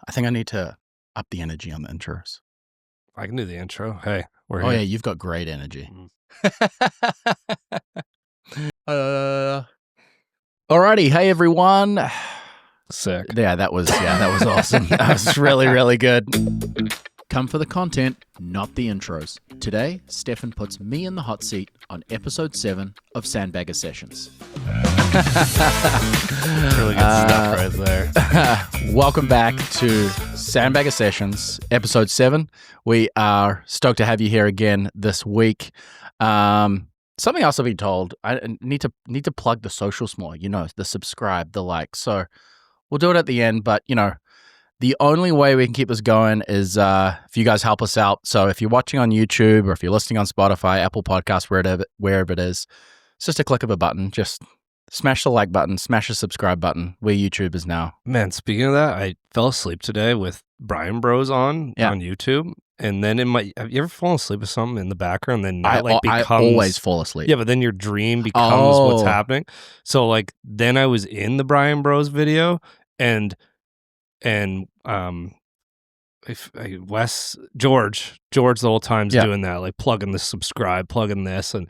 I think I need to up the energy on the intros. I can do the intro. Hey, we're Oh here. yeah, you've got great energy. Alrighty, hey everyone. Sick. Yeah, that was awesome. That was really, really good. Come for the content, not the intros. Today, Stefan puts me in the hot seat on episode 7 of Sandbagger Sessions. Really good stuff right there. Welcome back to Sandbagger Sessions, episode 7. We are stoked to have you here again this week. Something else I've been told, I need to plug the socials more, the subscribe, the like. So we'll do it at the end, but the only way we can keep this going is if you guys help us out. So if you're watching on YouTube or if you're listening on Spotify, Apple Podcasts, wherever it is, it's just a click of a button. Just smash the like button, smash the subscribe button. We're YouTubers now. Man, speaking of that, I fell asleep today with Brian Bros on YouTube. And then have you ever fallen asleep with something in the background? Then I always fall asleep. Yeah, but then your dream becomes what's happening. So then I was in the Brian Bros video and George the whole time's doing that, plugging the subscribe, plugging this, and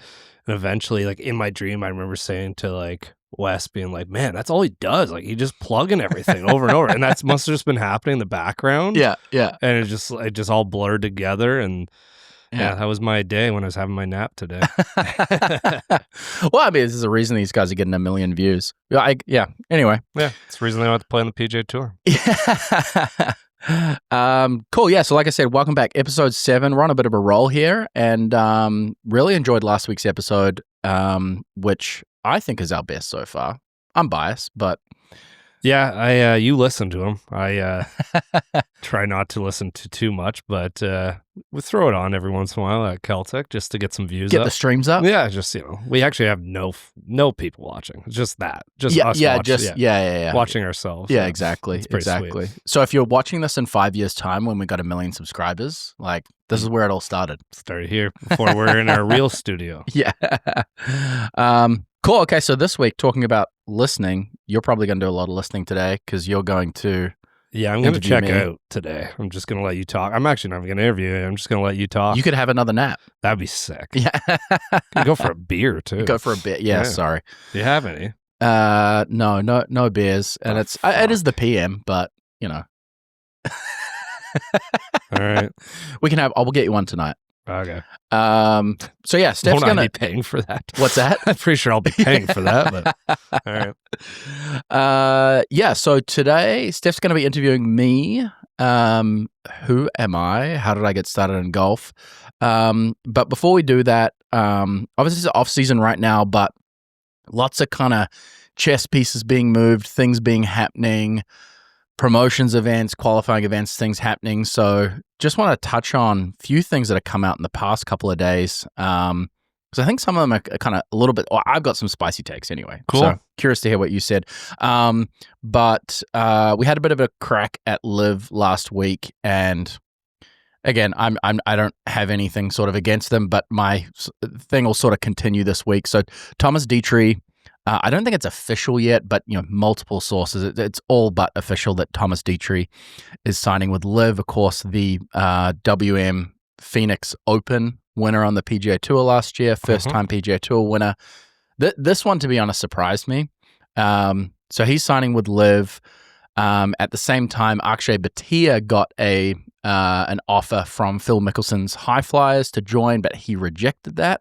eventually in my dream I remember saying to Wes, being like, man, that's all he does, he just plugging everything over and over, and that must have just been happening in the background. Yeah And it just all blurred together, and that was my day when I was having my nap today. Well, I mean, this is the reason these guys are getting 1 million views. Anyway. Yeah, it's the reason they want to play on the PGA Tour. Cool. Yeah, so like I said, welcome back. Episode 7. We're on a bit of a roll here, and really enjoyed last week's episode, which I think is our best so far. I'm biased, but... Yeah, you listen to them. I try not to listen to too much, but we throw it on every once in a while at Celtic just to get some views. Get the streams up. Yeah, just we actually have no people watching. It's just that, just us watching ourselves. Yeah, so exactly. Sweet. So if you're watching this in 5 years' time when we got 1 million subscribers, this is where it all started. Started here before we're in our real studio. Yeah. Cool. Okay, so this week, talking about listening, you're probably going to do a lot of listening today because you're going to I'm going to check out today. I'm just going to let you talk. I'm actually not going to interview you. I'm just going to let you talk. You could have another nap. That'd be sick. Yeah. Go for a beer, too. Go for a beer. Yeah, sorry. Do you have any? No beers. And it is the PM, but, All right. We'll get you one tonight. Okay. So yeah, Steph's Won't I be paying for that? What's that? I'm pretty sure I'll be paying for that, but all right. Yeah, so today Steph's going to be interviewing me. Who am I? How did I get started in golf? But before we do that, obviously it's off season right now, but lots of kind of chess pieces being moved, things being happening, promotions events, qualifying events, things happening. So just want to touch on a few things that have come out in the past couple of days. Because I think some of them are kind of a little bit, I've got some spicy takes anyway. Cool. So curious to hear what you said. But we had a bit of a crack at Liv last week, and again, I don't have anything sort of against them, but my thing will sort of continue this week. So Thomas Dietrich, I don't think it's official yet, but multiple sources. It's all but official that Thomas Dietrich is signing with Liv. Of course, the WM Phoenix Open winner on the PGA Tour last year, first-time PGA Tour winner. This one, to be honest, surprised me. So he's signing with Liv. At the same time, Akshay Bhatia got an offer from Phil Mickelson's High Flyers to join, but he rejected that.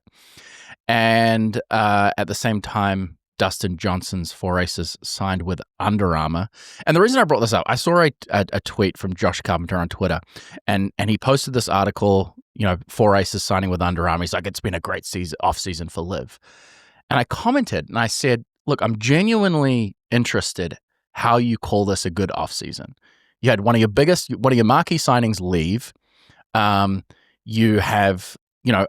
And at the same time, Dustin Johnson's Four Aces signed with Under Armour. And the reason I brought this up, I saw a tweet from Josh Carpenter on Twitter, and he posted this article, Four Aces signing with Under Armour. He's like, it's been a great off season for Liv. And I commented and I said, look, I'm genuinely interested how you call this a good off season. You had one of your marquee signings leave. You have,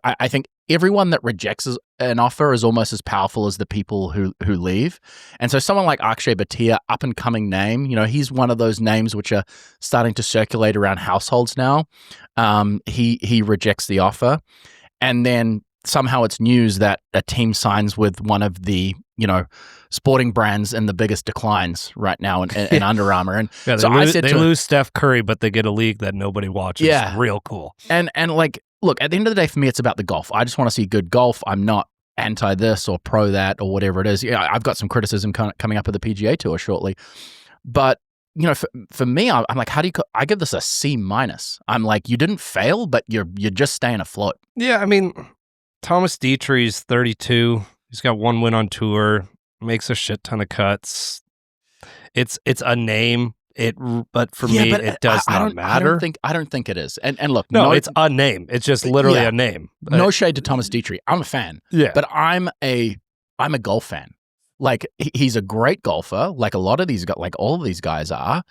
I think everyone that rejects an offer is almost as powerful as the people who leave. And so someone like Akshay Bhatia, up and coming name, he's one of those names which are starting to circulate around households now. He rejects the offer. And then somehow it's news that a team signs with one of the sporting brands in the biggest declines right now in Under Armour. And yeah, so they lose Steph Curry, but they get a league that nobody watches. Yeah. Real cool. And like, look, at the end of the day, for me, it's about the golf. I just want to see good golf. I'm not anti this or pro that or whatever it is. Yeah, I've got some criticism coming up with the PGA Tour shortly. But, for me, I'm like, I give this a C-. I'm like, you didn't fail, but you're just staying afloat. Yeah, I mean, Thomas Dietrich's 32. He's got one win on tour, makes a shit ton of cuts. It's a name. But for me, it does not matter. I don't think it is. And look, no, it's a name. It's just literally a name. No shade to Thomas Dietrich. I'm a fan. Yeah, but I'm a golf fan. Like, he's a great golfer. Like a lot of these guys, like all of these guys are.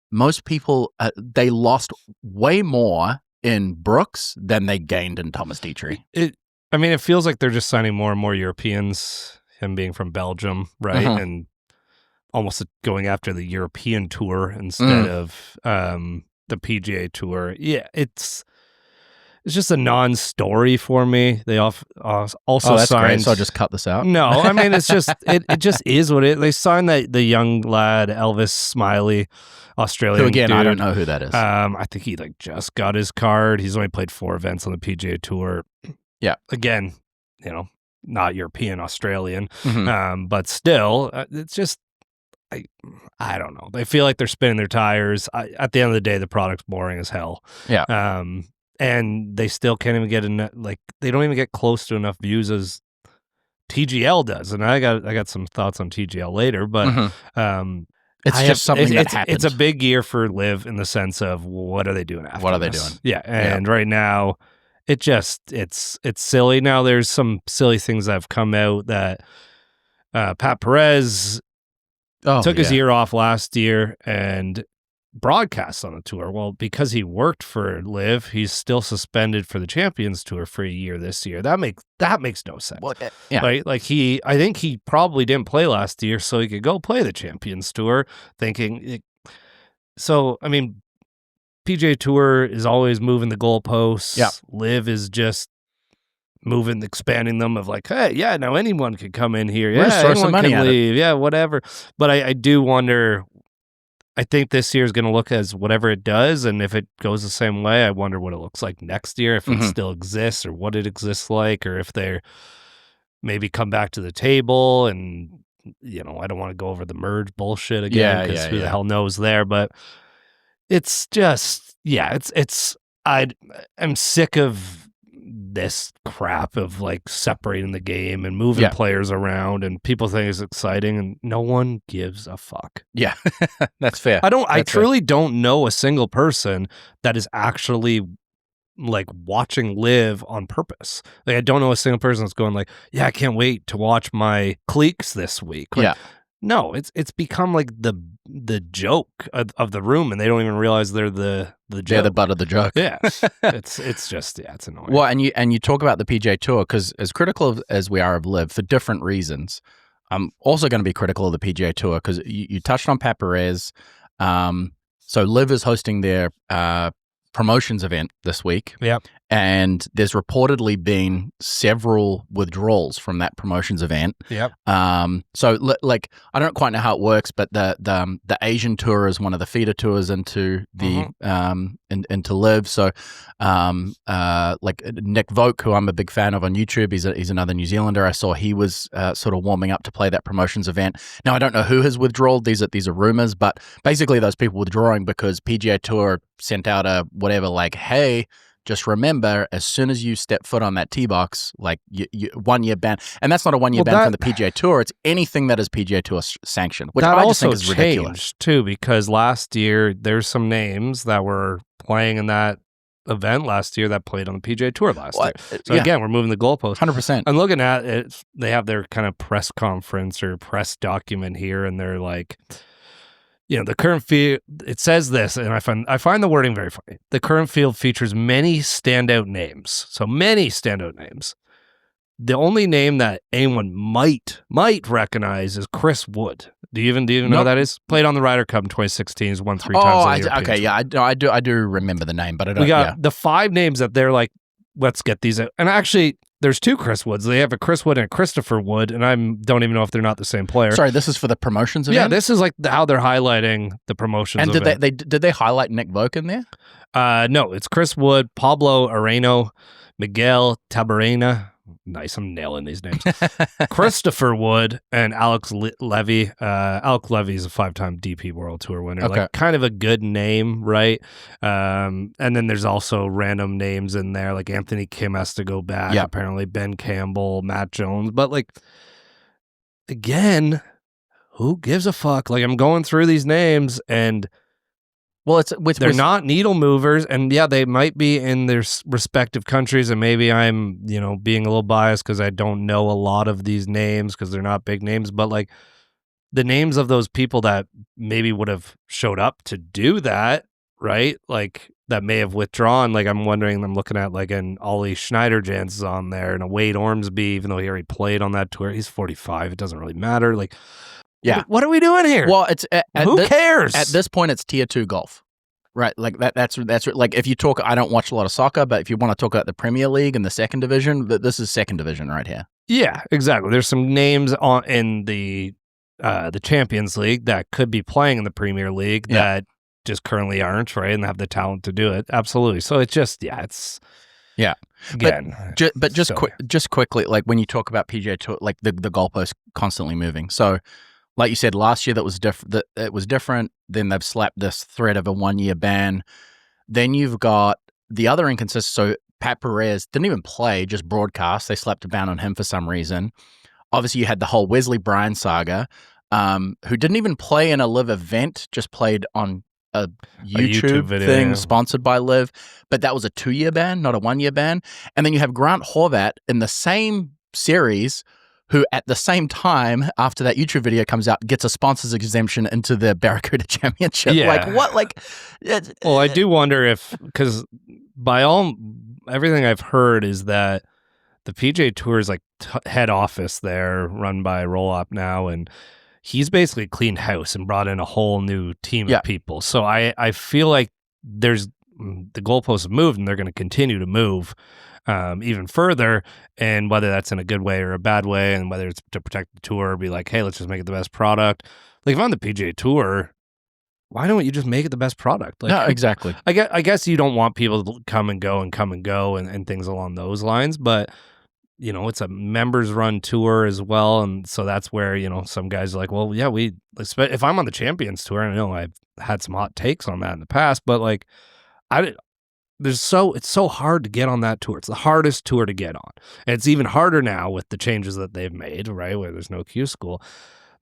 Most people, they lost way more in Brooks than they gained in Thomas Dietrich. It feels like they're just signing more and more Europeans. Him being from Belgium, right, and almost going after the European tour instead of the PGA Tour. Yeah, it's just a non-story for me. They also that's signed. Great. So I'll just cut this out. No, I mean, it's just it just is what it. They signed the young lad Elvis Smiley, Australian. Who again, dude. I don't know who that is. I think he just got his card. He's only played 4 events on the PGA Tour. Yeah, again, not European, Australian, but still, it's just. I don't know. They feel like they're spinning their tires. At the end of the day, the product's boring as hell. Yeah. And they still can't even get they don't even get close to enough views as TGL does. And I got some thoughts on TGL later, but it's just something that happens. It's a big year for Liv in the sense of what are they doing after What are they this? doing? Yeah, and right now it's silly. Now there's some silly things that have come out that Pat Perez took his year off last year and broadcast on the tour. Well, because he worked for Liv, he's still suspended for the Champions Tour for a year this year. That makes no sense. Well, yeah. Right? Like I think he probably didn't play last year so he could go play the Champions Tour thinking. So, I mean, PGA Tour is always moving the goalposts. Yeah. Liv is just expanding them of like, hey, yeah, now anyone could come in here. We're Yeah, throw some anyone money can at it. leave. Yeah, whatever. But I do wonder, I think this year is going to look as whatever it does. And if it goes the same way, I wonder what it looks like next year, if it still exists or what it exists like, or if they're maybe come back to the table and, I don't want to go over the merge bullshit again because who the hell knows there. But it's just, I'm sick of this crap of like separating the game and moving players around, and people think it's exciting and no one gives a fuck. Yeah, that's fair. I truly don't know a single person that is actually like watching Live on purpose. Like, I don't know a single person that's going like, yeah, I can't wait to watch my cliques this week. Like, no, it's become like the joke of the room, and they don't even realize they're the joke. They're the butt of the joke. Yeah, it's just it's annoying. Well, and you talk about the PGA Tour because as critical as we are of Liv for different reasons, I'm also going to be critical of the PGA Tour because you touched on Pat Perez. So Liv is hosting their promotions event this week. Yep. And there's reportedly been several withdrawals from that promotions event. Yep. So like I don't quite know how it works, but the Asian tour is one of the feeder tours into the into Liv. So like Nick Vogt, who I'm a big fan of on YouTube, he's another New Zealander. I saw he was sort of warming up to play that promotions event. Now I don't know who has withdrawn. These are rumors, but basically those people withdrawing because PGA Tour sent out a whatever like, hey, just remember, as soon as you step foot on that tee box, like you 1 year ban, and that's not a 1 year ban from the PGA Tour. It's anything that is PGA Tour sanctioned, which I just think is ridiculous too. Because last year there's some names that were playing in that event last year that played on the PGA Tour last year. So again, we're moving the goalposts. 100%. I'm looking at it. They have their kind of press conference or press document here, and they're like, the current field, it says this, and I find the wording very funny. The current field features many standout names. So many standout names. The only name that anyone might recognize is Chris Wood. Do you even know who that is? Played on the Ryder Cup in 2016. He's won 3 times. Okay, yeah, I do remember the name, but I don't. We got the 5 names that they're like, let's get these out. And actually, there's two Chris Woods. They have a Chris Wood and a Christopher Wood, and I don't even know if they're not the same player. Sorry, this is for the promotions event? Yeah, this is like how they're highlighting the promotions and event. Did they highlight Nick Vogt in there? No, it's Chris Wood, Pablo Areno, Miguel Tabarena. Nice, I'm nailing these names. Christopher Wood and Alex Levy. Alex Levy is a 5-time DP World Tour winner. Okay. Like, kind of a good name, right? And then there's also random names in there, like Anthony Kim has to go back. Yep. Apparently Ben Campbell, Matt Jones. But like, again, who gives a fuck? Like, I'm going through these names and well, they're not needle movers, and yeah, they might be in their respective countries, and maybe I'm, being a little biased because I don't know a lot of these names because they're not big names, but like the names of those people that maybe would have showed up to do that, right? Like that may have withdrawn. Like I'm looking at like an Ollie Schneiderjans is on there and a Wade Ormsby, even though he already played on that tour. He's 45. It doesn't really matter. Like, yeah, what are we doing here? Well, it's who cares at this point? It's tier 2 golf, right? Like that's like if you talk. I don't watch a lot of soccer, but if you want to talk about the Premier League and the second division, this is second division right here. Yeah, exactly. There's some names in the Champions League that could be playing in the Premier League that just currently aren't, right, and have the talent to do it. Absolutely. So it's just again, but just quickly, like when you talk about PGA Tour, like the goalposts constantly moving. So, like you said, last year that was different. It was different. Then they've slapped this threat of a 1-year ban. Then you've got the other inconsistency. So Pat Perez didn't even play, just broadcast. They slapped a ban on him for some reason. Obviously, you had the whole Wesley Bryan saga, who didn't even play in a live event, just played on a YouTube video thing sponsored by Live, but that was a 2-year ban, not a 1-year ban. And then you have Grant Horvat in the same series, who at the same time, after that YouTube video comes out, gets a sponsor's exemption into the Barracuda Championship. Yeah. Like what? Like, well, I do wonder if, because everything I've heard is that the PGA Tour's like head office there, run by Roll-Up now, and he's basically cleaned house and brought in a whole new team of people. So I feel like the goalposts have moved and they're going to continue to move even further. And whether that's in a good way or a bad way, and whether it's to protect the tour or be like, hey, let's just make it the best product. Like if I'm the PGA Tour, why don't you just make it the best product? Like, no, exactly. I guess you don't want people to come and go and things along those lines, but it's a members run tour as well. And so that's where, some guys are like, well, yeah, if I'm on the Champions Tour, I know I've had some hot takes on that in the past, but like, it's so hard to get on that tour. It's the hardest tour to get on. And it's even harder now with the changes that they've made, right? Where there's no Q school,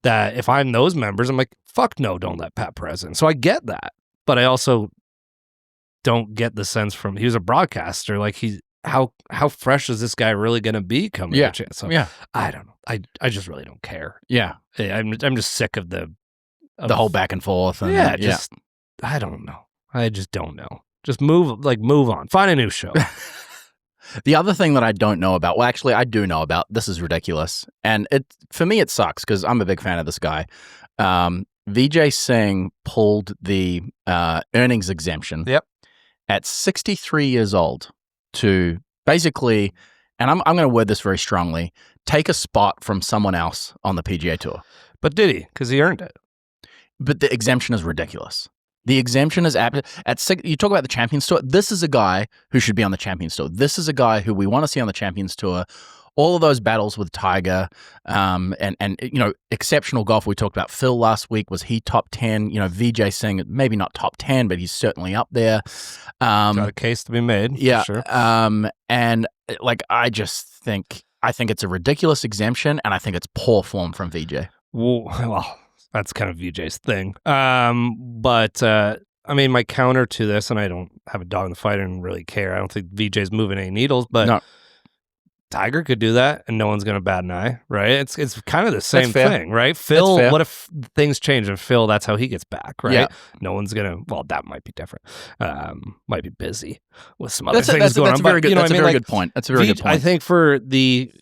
that if I'm those members, I'm like, fuck no, don't let Pat Perez in. So I get that. But I also don't get the sense he was a broadcaster. Like how fresh is this guy really going to be coming? Yeah. So yeah. I don't know. I just really don't care. Yeah. I'm just sick of the whole back and forth. And, I don't know. I just don't know. Just move on. Find a new show. The other thing that I don't know about, well, actually, I do know about. This is ridiculous, and for me it sucks because I'm a big fan of this guy. Vijay Singh pulled the earnings exemption. Yep. At 63 years old to basically, and I'm going to word this very strongly, take a spot from someone else on the PGA Tour. But did he? Because he earned it. But the exemption is ridiculous. The exemption is you talk about the Champions Tour. This is a guy who should be on the Champions Tour. This is a guy who we want to see on the Champions Tour. All of those battles with Tiger, and exceptional golf. We talked about Phil last week. Was he top 10? Vijay Singh, maybe not top 10, but he's certainly up there. Got a case to be made. Yeah. For sure. And like I think it's a ridiculous exemption, and I think it's poor form from Vijay. Well, that's kind of Vijay's thing. But I mean, my counter to this, and I don't have a dog in the fight and really care. I don't think Vijay's moving any needles, but no. Tiger could do that, and no one's going to bat an eye, right? It's kind of the same thing, right? Phil, what if things change and Phil, that's how he gets back, right? Yeah. No one's going to, well, that might be different. Might be busy with some other things going on. That's a very good point. That's a very good point. I think for the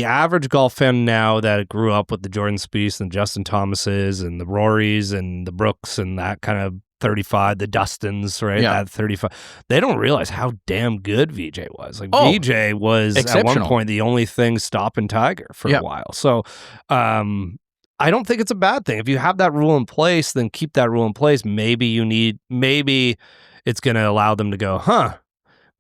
average golf fan now that grew up with the Jordan Spieth and Justin Thomases and the Rorys and the Brooks and that kind of 35, the Dustins, right? Yeah. At 35. They don't realize how damn good VJ was. Like Oh, VJ was at one exceptional. point the only thing stopping Tiger for a while. So I don't think it's a bad thing. If you have that rule in place, then keep that rule in place. Maybe it's going to allow them to go,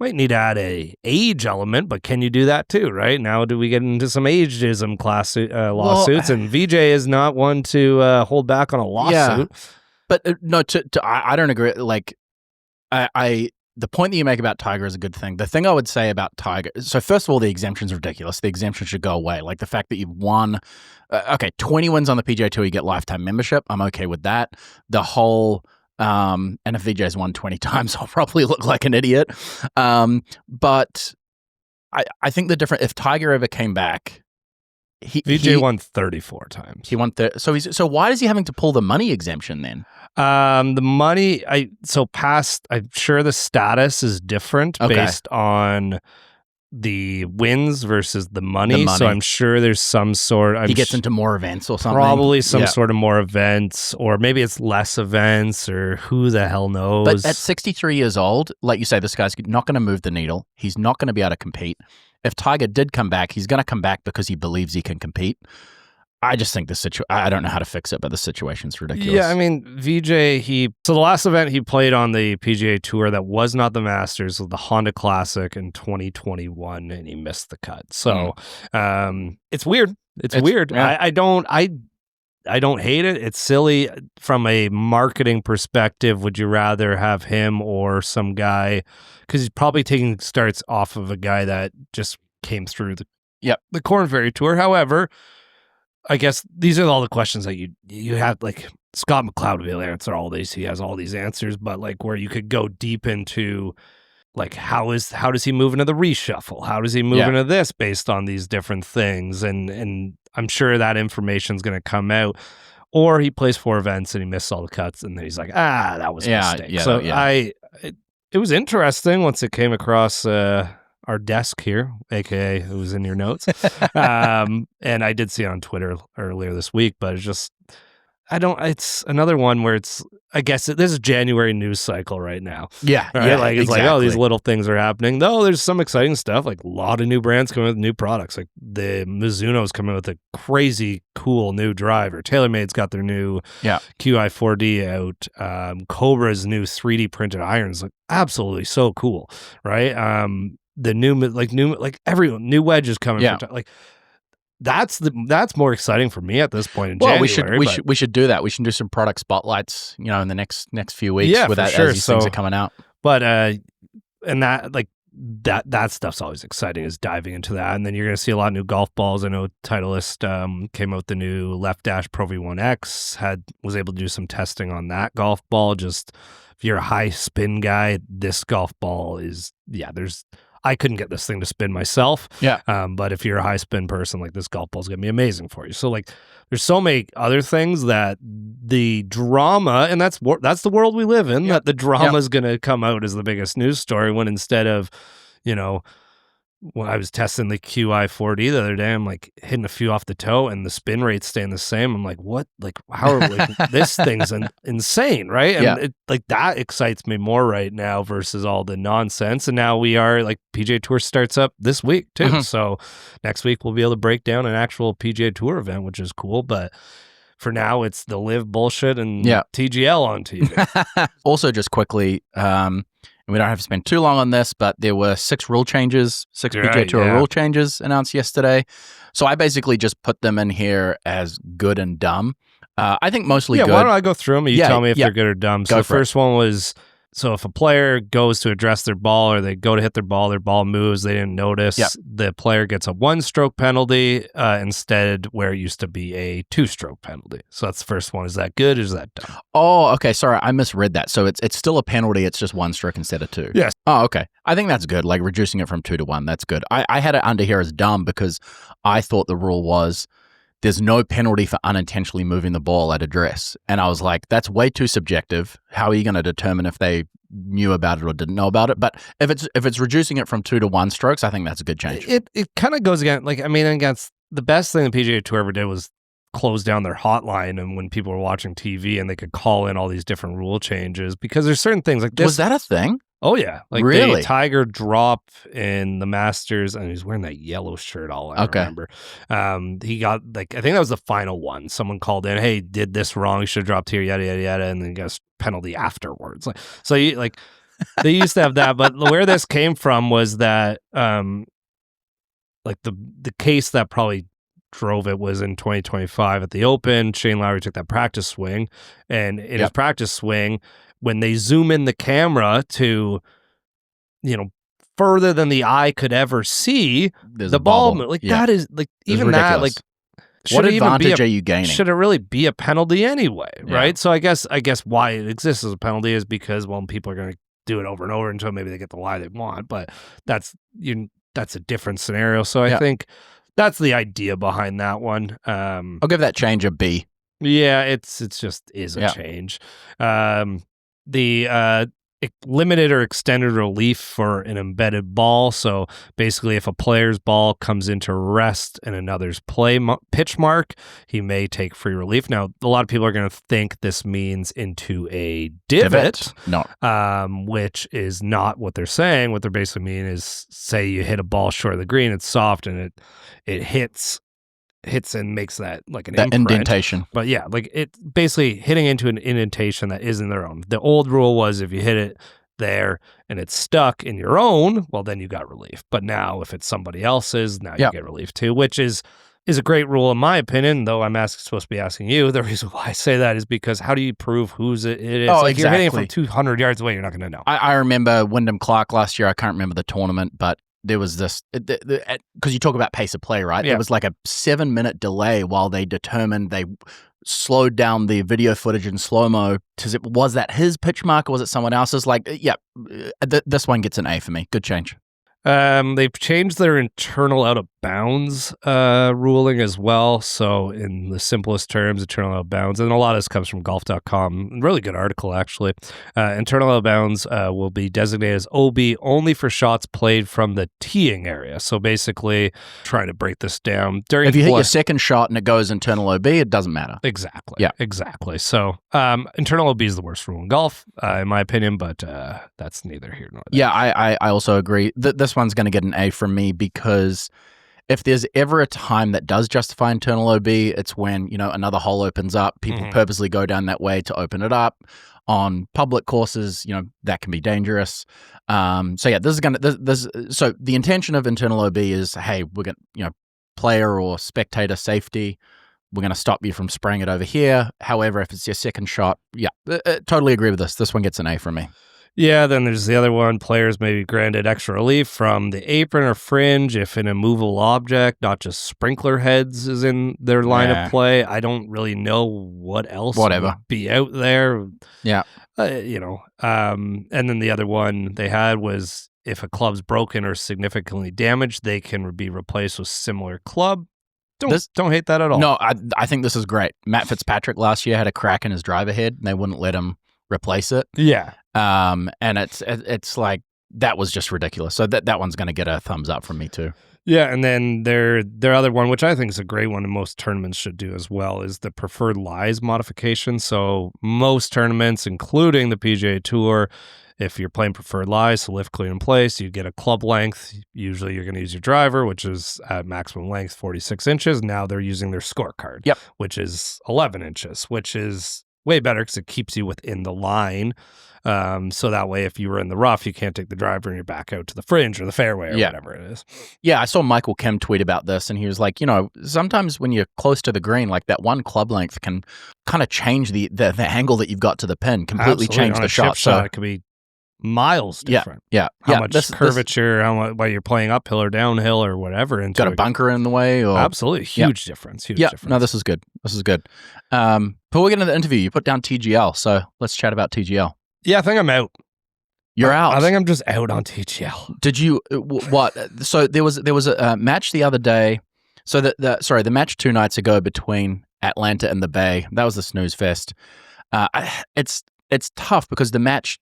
might need to add a age element, but can you do that too, right? Now do we get into some ageism lawsuits? And VJ is not one to hold back on a lawsuit. Yeah. But no, I don't agree. Like, the point that you make about Tiger is a good thing. The thing I would say about Tiger, so first of all, the exemption's ridiculous. The exemption should go away. Like the fact that you've won, 20 wins on the PGA Tour, you get lifetime membership. I'm okay with that. The whole, and if VJ's won 20 times, I'll probably look like an idiot. But I think the difference, if Tiger ever came back, VJ won 34 times. He won so why is he having to pull the money exemption then? The money, I'm sure the status is different based on the wins versus the money. So I'm sure there's some sort. He gets into more events or something. Probably some sort of more events, or maybe it's less events, or who the hell knows. But at 63 years old, like you say, this guy's not going to move the needle. He's not going to be able to compete. If Tiger did come back, he's going to come back because he believes he can compete. I just think I don't know how to fix it, but the situation's ridiculous. Yeah, I mean, VJ, so the last event he played on the PGA Tour that was not the Masters was the Honda Classic in 2021, and he missed the cut. So it's weird. It's weird. Yeah. I don't hate it. It's silly from a marketing perspective. Would you rather have him or some guy? Because he's probably taking starts off of a guy that just came through the Corn Ferry Tour. However, I guess these are all the questions that you have. Like Scott McLeod will be able to answer all these. He has all these answers, but like where you could go deep into like how does he move into the reshuffle? How does he move into this based on these different things? And I'm sure that information is going to come out. Or he plays 4 events and he missed all the cuts, and then he's like, that was a mistake. Yeah, so it was interesting once it came across our desk here, aka it was in your notes. And I did see it on Twitter earlier this week, but it's just it's another one where I guess this is January news cycle right now. Yeah. Right? Yeah, like it's exactly. like, oh, these little things are happening. No, there's some exciting stuff, like a lot of new brands coming with new products. Like the Mizuno's coming with a crazy cool new driver. TaylorMade's got their new QI4D out. Cobra's new 3D printed irons look absolutely so cool, right? The new wedge is coming from like that's more exciting for me at this point in January. We should do that. We should do some product spotlights, in the next few weeks as these things are coming out. But and that stuff's always exciting, is diving into that. And then you're going to see a lot of new golf balls. I know Titleist came out with the new Left Dash Pro V1X, was able to do some testing on that golf ball. Just if you're a high spin guy, this golf ball is I couldn't get this thing to spin myself. Yeah. But if you're a high spin person, like this golf ball is going to be amazing for you. So like there's so many other things that the drama, and that's the world we live in, that the drama is going to come out as the biggest news story, when instead of, when I was testing the QI4D the other day, I'm like hitting a few off the toe and the spin rate's staying the same. I'm like, what? Like, how are this thing's insane, right? And that excites me more right now versus all the nonsense. And now we are like, PGA Tour starts up this week too. Mm-hmm. So next week we'll be able to break down an actual PGA Tour event, which is cool. But for now, it's the live bullshit and TGL on TV. Also, just quickly, and we don't have to spend too long on this, but there were 6 PGA Tour rule changes announced yesterday. So I basically just put them in here as good and dumb. I think mostly good. Why don't I go through them and you tell me if they're good or dumb? So the first one was, so if a player goes to address their ball, or they go to hit their ball moves, they didn't notice, the player gets a 1-stroke penalty instead, where it used to be a 2-stroke penalty. So that's the first one. Is that good or is that dumb? Oh, okay. Sorry, I misread that. So it's still a penalty. It's just 1 stroke instead of 2. Yes. Oh, okay. I think that's good. Like reducing it from 2 to 1. That's good. I had it under here as dumb because I thought the rule was there's no penalty for unintentionally moving the ball at address. And I was like, that's way too subjective. How are you going to determine if they knew about it or didn't know about it? But if it's reducing it from 2 to 1 strokes, I think that's a good change. It kind of goes against, against the best thing the PGA Tour ever did was close down their hotline, and when people were watching TV and they could call in all these different rule changes, because there's certain things like this. Was that a thing? Oh yeah, like really? The Tiger drop in the Masters, and he's wearing that yellow shirt. I remember. He got like, I think that was the final one. Someone called in, "Hey, did this wrong? You should have dropped here, yada yada yada," and then he got a penalty afterwards. Like, so you like they used to have that, but where this came from was that like the case that probably drove it was in 2025 at the Open. Shane Lowry took that practice swing, and in his practice swing, when they zoom in the camera to, further than the eye could ever see, the ball, like that is like, even that, like, what advantage are you gaining? Should it really be a penalty anyway, right? So I guess why it exists as a penalty is because, well, people are going to do it over and over until maybe they get the lie they want, but that's a different scenario. So I think that's the idea behind that one. I'll give that change a B. Yeah, it's just is a change. The limited or extended relief for an embedded ball. So basically, if a player's ball comes into rest in another's pitch mark, he may take free relief. Now, a lot of people are going to think this means into a divot. No. Which is not what they're saying. What they're basically meaning is, say you hit a ball short of the green, it's soft, and it hits and makes that like an indentation. But yeah, like it basically hitting into an indentation that isn't their own. The old rule was if you hit it there and it's stuck in your own, well, then you got relief. But now if it's somebody else's, now you get relief too, which is a great rule in my opinion, though I'm supposed to be asking you. The reason why I say that is because how do you prove whose it is? Oh, like exactly. You're hitting it from 200 yards away, you're not going to know. I remember Wyndham Clark last year. I can't remember the tournament, but there was this, because you talk about pace of play, right? Yeah. It was like a 7-minute delay while they slowed down the video footage in slow-mo. Was that his pitch mark or was it someone else's? Like, this one gets an A for me. Good change. They've changed their internal out of bounds ruling as well. So in the simplest terms, internal out of bounds, and a lot of this comes from golf.com. Really good article, actually. Internal out of bounds will be designated as OB only for shots played from the teeing area. So basically, trying to break this down. If you hit your second shot and it goes internal OB, it doesn't matter. Exactly. Yeah. Exactly. So internal OB is the worst rule in golf, in my opinion, but that's neither here nor there. Yeah, I also agree. This one's going to get an A from me because if there's ever a time that does justify internal OB, it's when, another hole opens up. People purposely go down that way to open it up. On public courses, that can be dangerous. So the intention of internal OB is, hey, we're going to, player or spectator safety, we're going to stop you from spraying it over here. However, if it's your second shot, totally agree with this. This one gets an A from me. Yeah, then there's the other one. Players may be granted extra relief from the apron or fringe if an immovable object, not just sprinkler heads, is in their line of play. I don't really know what else would be out there. Yeah. And then the other one they had was if a club's broken or significantly damaged, they can be replaced with similar club. Don't hate that at all. No, I think this is great. Matt Fitzpatrick last year had a crack in his driver head, and they wouldn't let him replace it. Yeah. And it's like, that was just ridiculous. So that one's going to get a thumbs up from me too. Yeah, and then their other one, which I think is a great one and most tournaments should do as well, is the preferred lies modification. So most tournaments, including the PGA Tour, if you're playing preferred lies, so lift clean in place, you get a club length. Usually you're going to use your driver, which is at maximum length 46 inches. Now they're using their scorecard, which is 11 inches, which is way better because it keeps you within the line. So that way, if you were in the rough, you can't take the driver and you're back out to the fringe or the fairway or whatever it is. Yeah, I saw Michael Kim tweet about this, and he was like, sometimes when you're close to the green, like that one club length can kind of change the angle that you've got to the pin, completely change the shot. So it could be miles different. How much curvature, whether you're playing uphill or downhill or whatever. Got a bunker in the way? Or absolutely. Huge difference. Huge difference. No, this is good. Before we get into the interview, you put down TGL, so let's chat about TGL. Yeah, I think I'm out. You're out? I think I'm just out on TGL. Did you, what? So there was a match the other day. So the match 2 nights ago between Atlanta and the Bay, that was the snooze fest. It's tough because the match,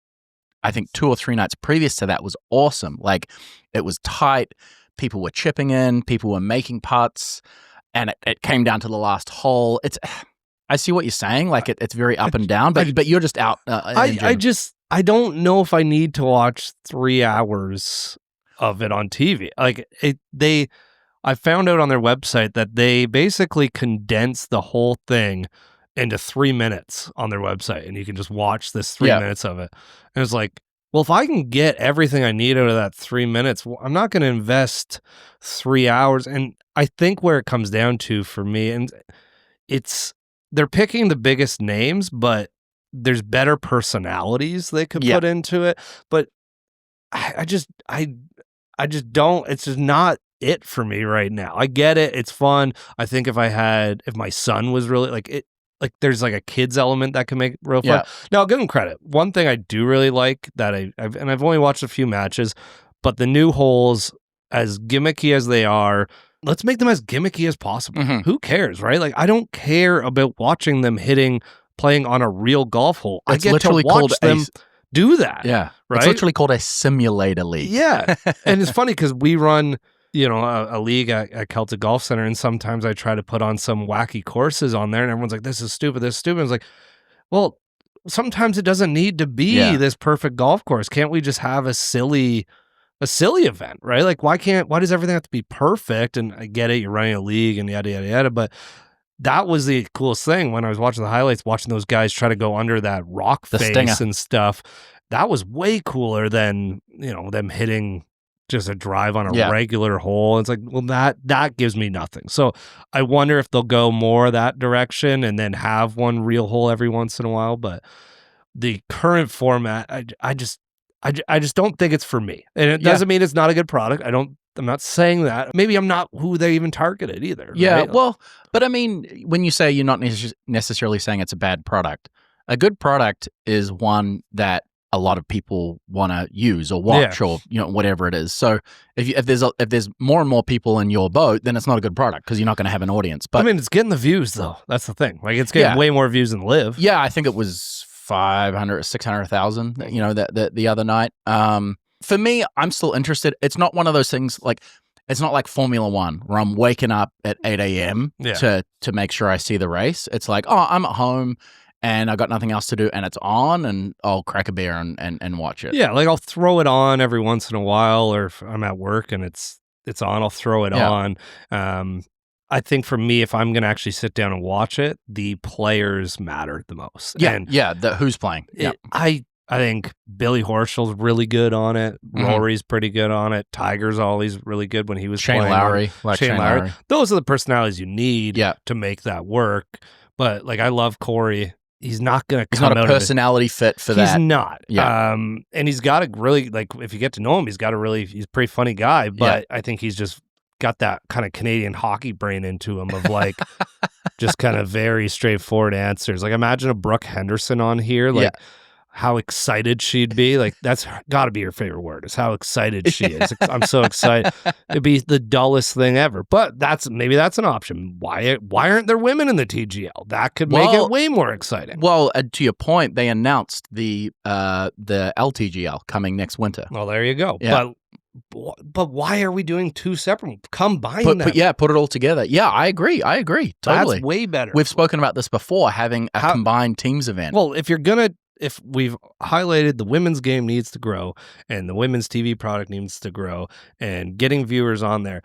I think 2 or 3 nights previous to that was awesome. Like, it was tight. People were chipping in. People were making putts. and it came down to the last hole. I see what you're saying. Like it's very up and down, but you're just out. I don't know if I need to watch 3 hours of it on TV. Like I found out on their website that they basically condense the whole thing into 3 minutes on their website, and you can just watch this 3 minutes of it. And it's like, well, if I can get everything I need out of that 3 minutes, I'm not going to invest 3 hours. And I think where it comes down to for me, and they're picking the biggest names, but there's better personalities they could put into it. But I just don't, it's just not it for me right now. I get it. It's fun. I think if my son was really like there's like a kids element that can make it real fun. Now I'll give them credit. One thing I do really like that I've only watched a few matches, but the new holes, as gimmicky as they are, let's make them as gimmicky as possible. Who cares, right? Like I don't care about watching them playing on a real golf hole. I get to watch them do that. Yeah. Right? It's literally called a simulator league. Yeah. And it's funny because we run, a league at Celtic Golf Center, and sometimes I try to put on some wacky courses on there, and everyone's like, this is stupid, this is stupid. I was like, well, sometimes it doesn't need to be this perfect golf course. Can't we just have a silly event, right? Like, why does everything have to be perfect? And I get it, you're running a league and yada, yada, yada, but that was the coolest thing when I was watching the highlights, watching those guys try to go under that rock face stinger and stuff. That was way cooler than, them hitting just a drive on a regular hole. It's like, well, that gives me nothing. So I wonder if they'll go more that direction and then have one real hole every once in a while. But the current format, I just don't think it's for me. And it doesn't mean it's not a good product. I'm not saying that. Maybe I'm not who they even targeted either. Yeah, right? well, but I mean, when you say you're not necessarily saying it's a bad product, a good product is one that a lot of people want to use or watch or whatever it is. So if there's more and more people in your boat, then it's not a good product because you're not going to have an audience. But I mean, it's getting the views though. That's the thing. Like it's getting way more views than Live. Yeah, I think it was 500, 600,000. The other night. For me, I'm still interested. It's not one of those things like. It's not like Formula One where I'm waking up at 8 a.m. to make sure I see the race. It's like, oh, I'm at home and I got nothing else to do and it's on and I'll crack a beer and watch it. Yeah, like I'll throw it on every once in a while, or if I'm at work and it's on, I'll throw it on. I think for me, if I'm going to actually sit down and watch it, the players matter the most. Who's playing. I think Billy Horschel's really good on it. Rory's pretty good on it. Tiger's always really good when he was Shane playing. Lowry. Shane Lowry. Those are the personalities you need to make that work. But like, I love Corey. He's not going to come out. He's not a personality fit for that. He's not. Yeah. And he's got a really, like, if you get to know him, he's a pretty funny guy. But I think he's just got that kind of Canadian hockey brain into him of like, just kind of very straightforward answers. Like, imagine a Brooke Henderson on here. Like, how excited she'd be. Like, that's got to be her favorite word, is how excited she is. I'm so excited. It'd be the dullest thing ever. But maybe that's an option. Why aren't there women in the TGL? That could make it way more exciting. Well, to your point, they announced the LTGL coming next winter. Well, there you go. Yeah. But why are we doing two separate? Combine them. Put it all together. Yeah, I agree. Totally. That's way better. We've spoken about this before, having a combined teams event. Well, if we've highlighted the women's game needs to grow and the women's TV product needs to grow and getting viewers on there,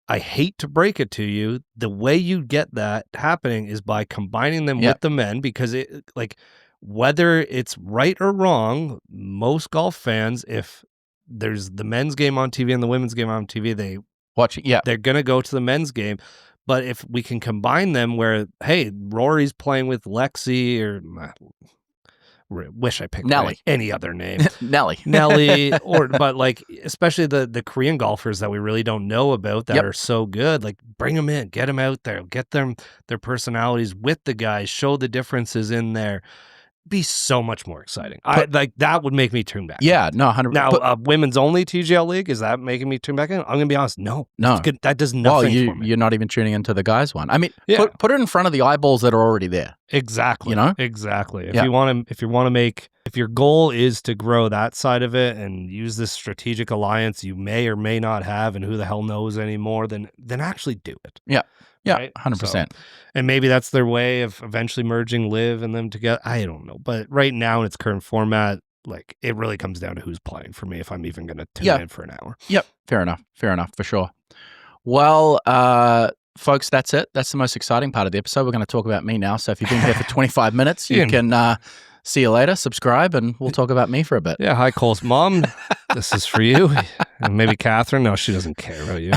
I hate to break it to you, the way you get that happening is by combining them with the men, because it, like, whether it's right or wrong, most golf fans, if there's the men's game on TV and the women's game on TV, they watch it. Yeah, they're gonna go to the men's game. But if we can combine them, where hey, Rory's playing with Lexi, or wish I picked Nelly, any other name, Nelly, but like, especially the Korean golfers that we really don't know about that are so good, like, bring them in, get them out there, get them their personalities with the guys, show the differences in there. Be so much more exciting. Like, that would make me tune back. Yeah, no, 100%. Now, women's only TGL league, is that making me tune back in? I'm gonna be honest, no. That does nothing for me. You're not even tuning into the guys one. I mean, put it in front of the eyeballs that are already there. Exactly. You know, exactly. If you want to make if your goal is to grow that side of it and use this strategic alliance you may or may not have, and who the hell knows anymore, then actually do it. Yeah. Yeah, Right? 100%. And maybe that's their way of eventually merging Live and them together. I don't know. But right now in its current format, like, it really comes down to who's playing for me if I'm even going to tune in for an hour. Yep. Fair enough, for sure. Well, folks, that's it. That's the most exciting part of the episode. We're going to talk about me now. So if you've been here for 25 minutes, you can see you later, subscribe, and we'll talk about me for a bit. Yeah. Hi, Cole's mom. This is for you. And maybe Catherine. No, she doesn't care about you.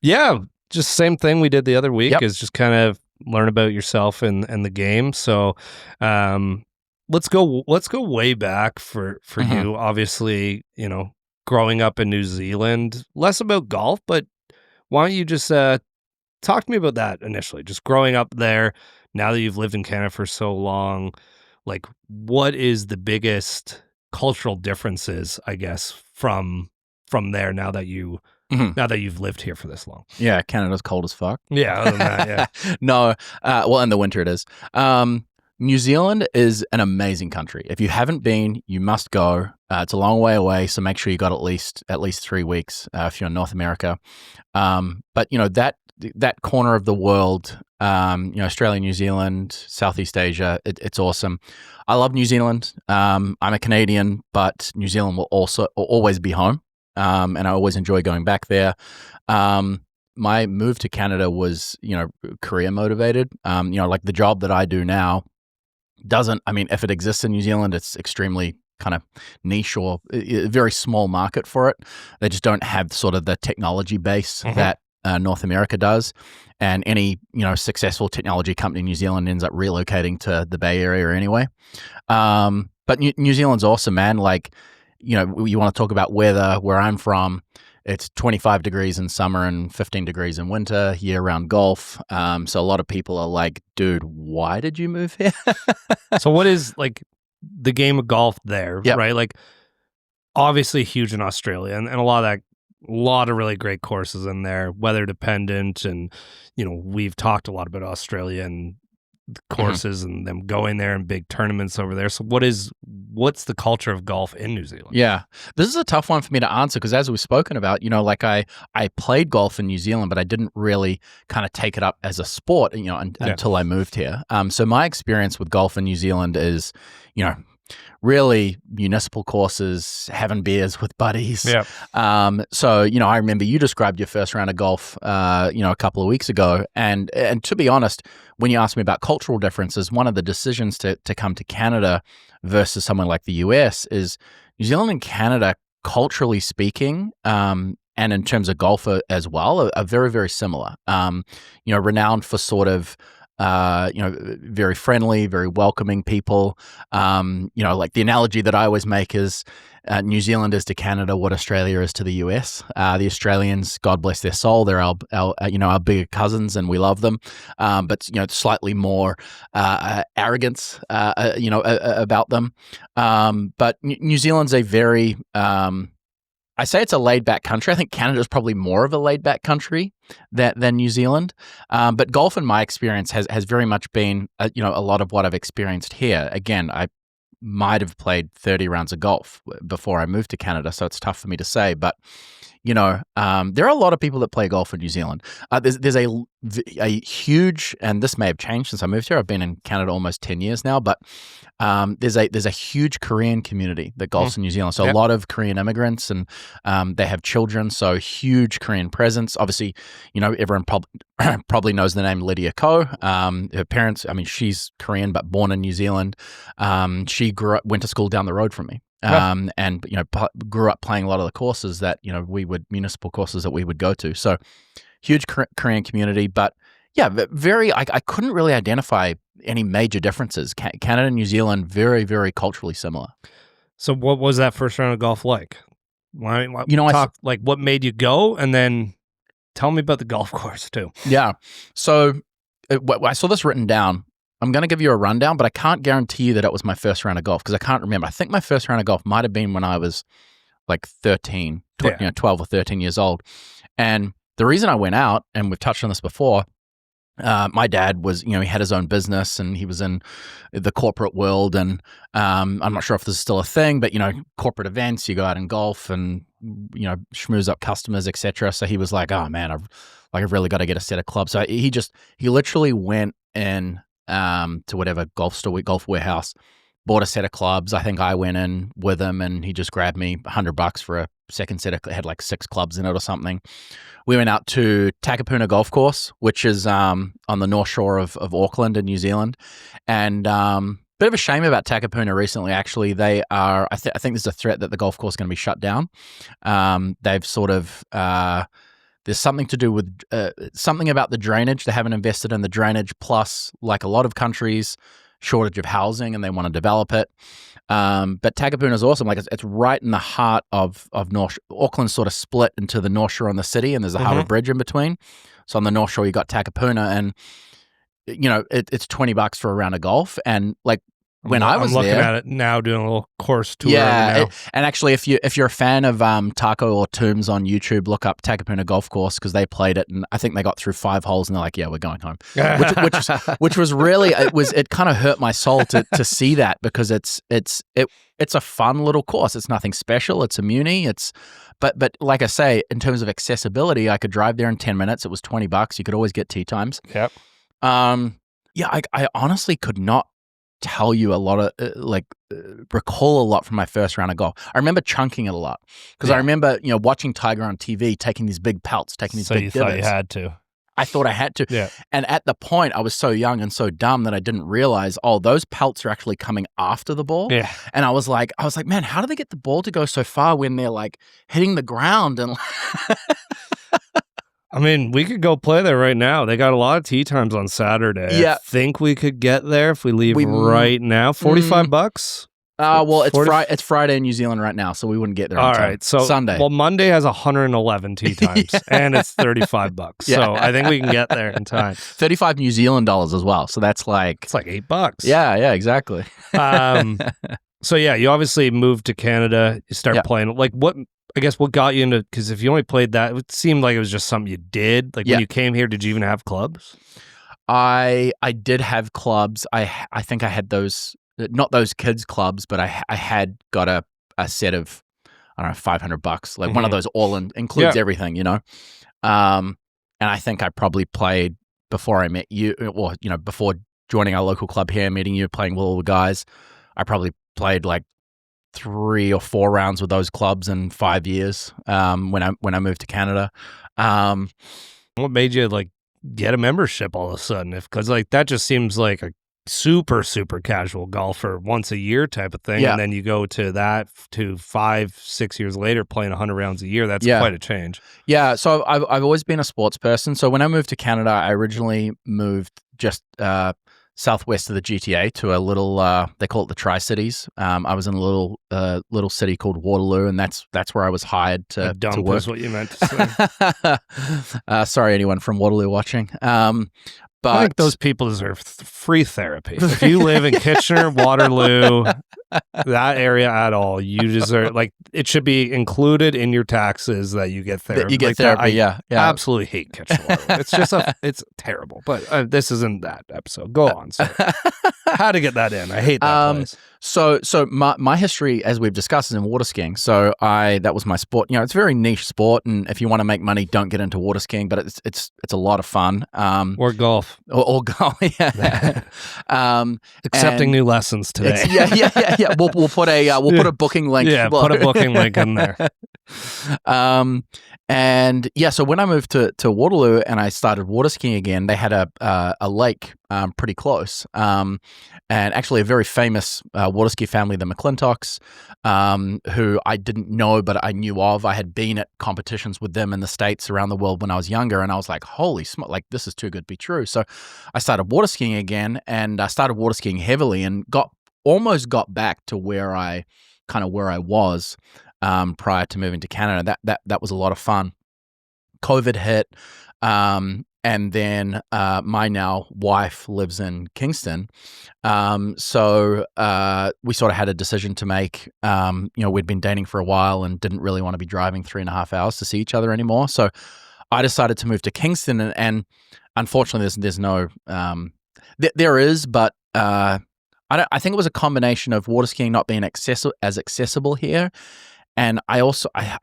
Yeah. Just same thing we did the other week is just kind of learn about yourself and the game. So let's go way back for you. Obviously, you know, growing up in New Zealand, less about golf, but why don't you just talk to me about that initially? Just growing up there, now that you've lived in Canada for so long, like, what is the biggest cultural differences, I guess, from there now that you've lived here for this long? Yeah, Canada's cold as fuck. Yeah, other than that, yeah. No, well, in the winter it is. New Zealand is an amazing country. If you haven't been, you must go. It's a long way away, so make sure you got at least 3 weeks if you're in North America. But you know that corner of the world, you know, Australia, New Zealand, Southeast Asia, it's awesome. I love New Zealand. I'm a Canadian, but New Zealand will always be home. And I always enjoy going back there. My move to Canada was, you know, career motivated. You know, like the job that I do now if it exists in New Zealand, it's extremely kind of niche or a very small market for it. They just don't have sort of the technology base that North America does. And any, you know, successful technology company in New Zealand ends up relocating to the Bay Area anyway. But New Zealand's awesome, man. Like, you know, you want to talk about weather, where I'm from, it's 25 degrees in summer and 15 degrees in winter, year-round golf. So a lot of people are like, dude, why did you move here? So what is, like, the game of golf there, right? Like, obviously huge in Australia, and a lot of really great courses in there, weather dependent. And, you know, we've talked a lot about Australia and courses and them going there and big tournaments over there. So what's the culture of golf in New Zealand? Yeah, this is a tough one for me to answer because, as we've spoken about, you know, like I played golf in New Zealand, but I didn't really kind of take it up as a sport, you know, until I moved here. So my experience with golf in New Zealand is, you know, really municipal courses, having beers with buddies. Yeah. So, you know, I remember you described your first round of golf, you know, a couple of weeks ago. And to be honest, when you asked me about cultural differences, one of the decisions to come to Canada versus somewhere like the US is New Zealand and Canada, culturally speaking, and in terms of golf as well, are very, very similar. You know, renowned for sort of, you know, very friendly, very welcoming people. You know, like the analogy that I always make is New Zealand is to Canada what Australia is to the US. The Australians, God bless their soul, they're our you know, our bigger cousins, and we love them. But you know, slightly more arrogance, you know, about them. But New Zealand's a very I say it's a laid-back country. I think Canada's probably more of a laid-back country than New Zealand. But golf, in my experience, has very much been, you know, a lot of what I've experienced here. Again, I might have played 30 rounds of golf before I moved to Canada, so it's tough for me to say. But, you know, there are a lot of people that play golf in New Zealand. There's a huge, and this may have changed since I moved here. I've been in Canada almost 10 years now, but there's a huge Korean community that golfs in New Zealand. So a lot of Korean immigrants, and they have children, so huge Korean presence. Obviously, you know, everyone probably knows the name Lydia Ko. Her parents, I mean, she's Korean but born in New Zealand. She went to school down the road from me. And, you know, grew up playing a lot of the courses that, you know, municipal courses that we would go to. So huge Korean community, but yeah, I couldn't really identify any major differences. Canada and New Zealand, very, very culturally similar. So what was that first round of golf like? Why, you know, like what made you go, and then tell me about the golf course too. Yeah. So I saw this written down. I'm going to give you a rundown, but I can't guarantee you that it was my first round of golf because I can't remember. I think my first round of golf might have been when I was like 13, you know, 12 or 13 years old. And the reason I went out, and we've touched on this before, My dad was, he had his own business and he was in the corporate world. And I'm not sure if this is still a thing, but, corporate events, you go out and golf and, schmooze up customers, etc. So he was like, oh man, I've really got to get a set of clubs. So he literally went in to whatever golf warehouse, bought a set of clubs. I think I went in with him and he just grabbed me $100 for a second set. It had like 6 clubs in it or something. We went out to Takapuna Golf Course, which is on the north shore of Auckland in New Zealand. And bit of a shame about Takapuna recently, actually. They are, I think there's a threat that the golf course is going to be shut down. They've sort of, there's something to do with, something about the drainage. They haven't invested in the drainage, plus, like a lot of countries, shortage of housing and they want to develop it. But Takapuna is awesome. Like it's right in the heart of North Auckland's sort of split into the North Shore and the city, and there's a harbour bridge in between. So on the North Shore you got Takapuna, and it's $20 for a round of golf. And like when I was I'm looking there, at it now, doing a little course tour. Yeah, and actually, if you're a fan of Taco or Toombs on YouTube, look up Takapuna Golf Course because they played it, and I think they got through 5 holes, and they're like, "Yeah, we're going home," which was really it kind of hurt my soul to see that, because it's a fun little course. It's nothing special. It's a muni. But like I say, in terms of accessibility, I could drive there in 10 minutes. It was $20. You could always get tee times. Yep. I honestly could not tell you a lot of recall a lot from my first round of golf. I remember chunking it a lot because I remember watching Tiger on TV taking these big pelts, taking these big divots. So you thought you had to. I thought I had to. Yeah. And at the point, I was so young and so dumb that I didn't realize, those pelts are actually coming after the ball. Yeah. And I was like, man, how do they get the ball to go so far when they're like hitting the ground? And I mean, we could go play there right now. They got a lot of tee times on Saturday. Yeah. I think we could get there if we leave right now. $45? Well, it's Friday in New Zealand right now, so we wouldn't get there on time. All right, so Sunday. Well, Monday has 111 tee times, and it's $35. Yeah. So I think we can get there in time. 35 New Zealand dollars as well. So that's like It's like $8. Yeah, exactly. So yeah, you obviously moved to Canada. You start playing. Like what got you into? Because if you only played that, it seemed like it was just something you did. Like when you came here, did you even have clubs? I did have clubs. I think I had those. Not those kids clubs, but I had got a set of, I don't know, $500, like one of those includes everything, and I think I probably played before I met you, or before joining our local club here, meeting you, playing with all the guys. I probably played like 3 or 4 rounds with those clubs in 5 years when I moved to Canada. What made you like get a membership all of a sudden? Because like that just seems like a super casual golfer once a year type of thing, and then you go to 5-6 years later playing 100 rounds a year. That's quite a change. Yeah, so I've always been a sports person. So when I moved to Canada, I originally moved just southwest of the GTA to a little they call it the Tri-Cities. I was in a little city called Waterloo, and that's where I was hired to work. Is what you meant to say. Sorry, anyone from Waterloo watching. But I think those people deserve free therapy. If you live in Kitchener, Waterloo, that area at all, you deserve, like, it should be included in your taxes that you get therapy. You get therapy, I absolutely hate Kitchener, Waterloo. It's just it's terrible. But this isn't that episode. Go on. So. How to get that in? I hate that place. So my history, as we've discussed, is in water skiing. So that was my sport. It's a very niche sport, and if you want to make money, don't get into water skiing. But it's a lot of fun. Or golf. Or golf. Yeah. Accepting new lessons today. Yeah. We'll put a booking link. Yeah, put a booking link in there. And yeah, so when I moved to Waterloo and I started water skiing again, they had a lake pretty close, and actually a very famous water ski family, the McClintocks, who I didn't know but I knew of. I had been at competitions with them in the States, around the world when I was younger, and I was like, holy smoke, like this is too good to be true. So I started water skiing again, and I started water skiing heavily, and almost got back to where I was prior to moving to Canada. That was a lot of fun. COVID hit, and then my now wife lives in Kingston, so we sort of had a decision to make. We'd been dating for a while and didn't really want to be driving 3.5 hours to see each other anymore. So I decided to move to Kingston, and unfortunately, there's no. There is, but I think it was a combination of water skiing not being accessible here, and I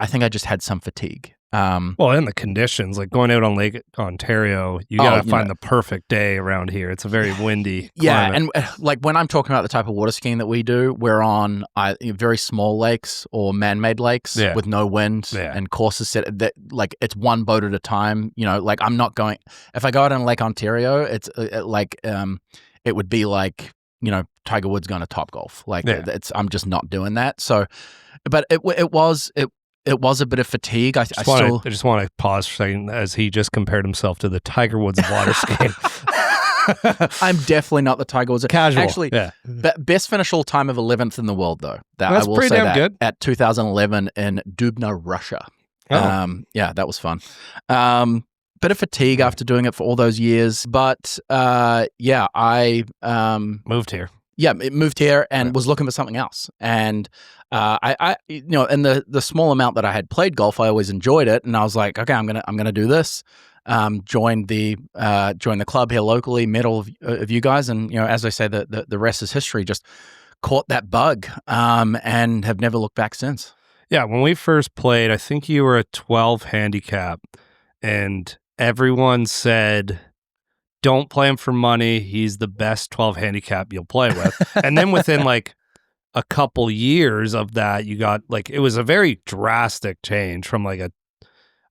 think I just had some fatigue. Well, in the conditions, like going out on Lake Ontario, you gotta find the perfect day around here. It's a very windy climate. And like when I'm talking about the type of water skiing that we do, we're on very small lakes or man-made lakes with no wind and courses set that like it's one boat at a time. Like I'm not going. If I go out on Lake Ontario, it's it would be like Tiger Woods going to Topgolf. Like I'm just not doing that. So, but it was a bit of fatigue. I just want to pause for a second as he just compared himself to the Tiger Woods of water skiing. I'm definitely not the Tiger Woods. Casual. Actually, best finish all time of 11th in the world, though. That's I will pretty say damn that, good. At 2011 in Dubna, Russia. Oh. That was fun. Bit of fatigue after doing it for all those years. But I moved here. Yeah, it moved here and was looking for something else. And I in the small amount that I had played golf, I always enjoyed it. And I was like, okay, I'm gonna do this. Joined the club here locally, met all of you guys, and as I say, the rest is history. Just caught that bug, and have never looked back since. Yeah, when we first played, I think you were a 12 handicap, and everyone said, don't play him for money. He's the best 12 handicap you'll play with. And then within like a couple years of that, you got like, it was a very drastic change from like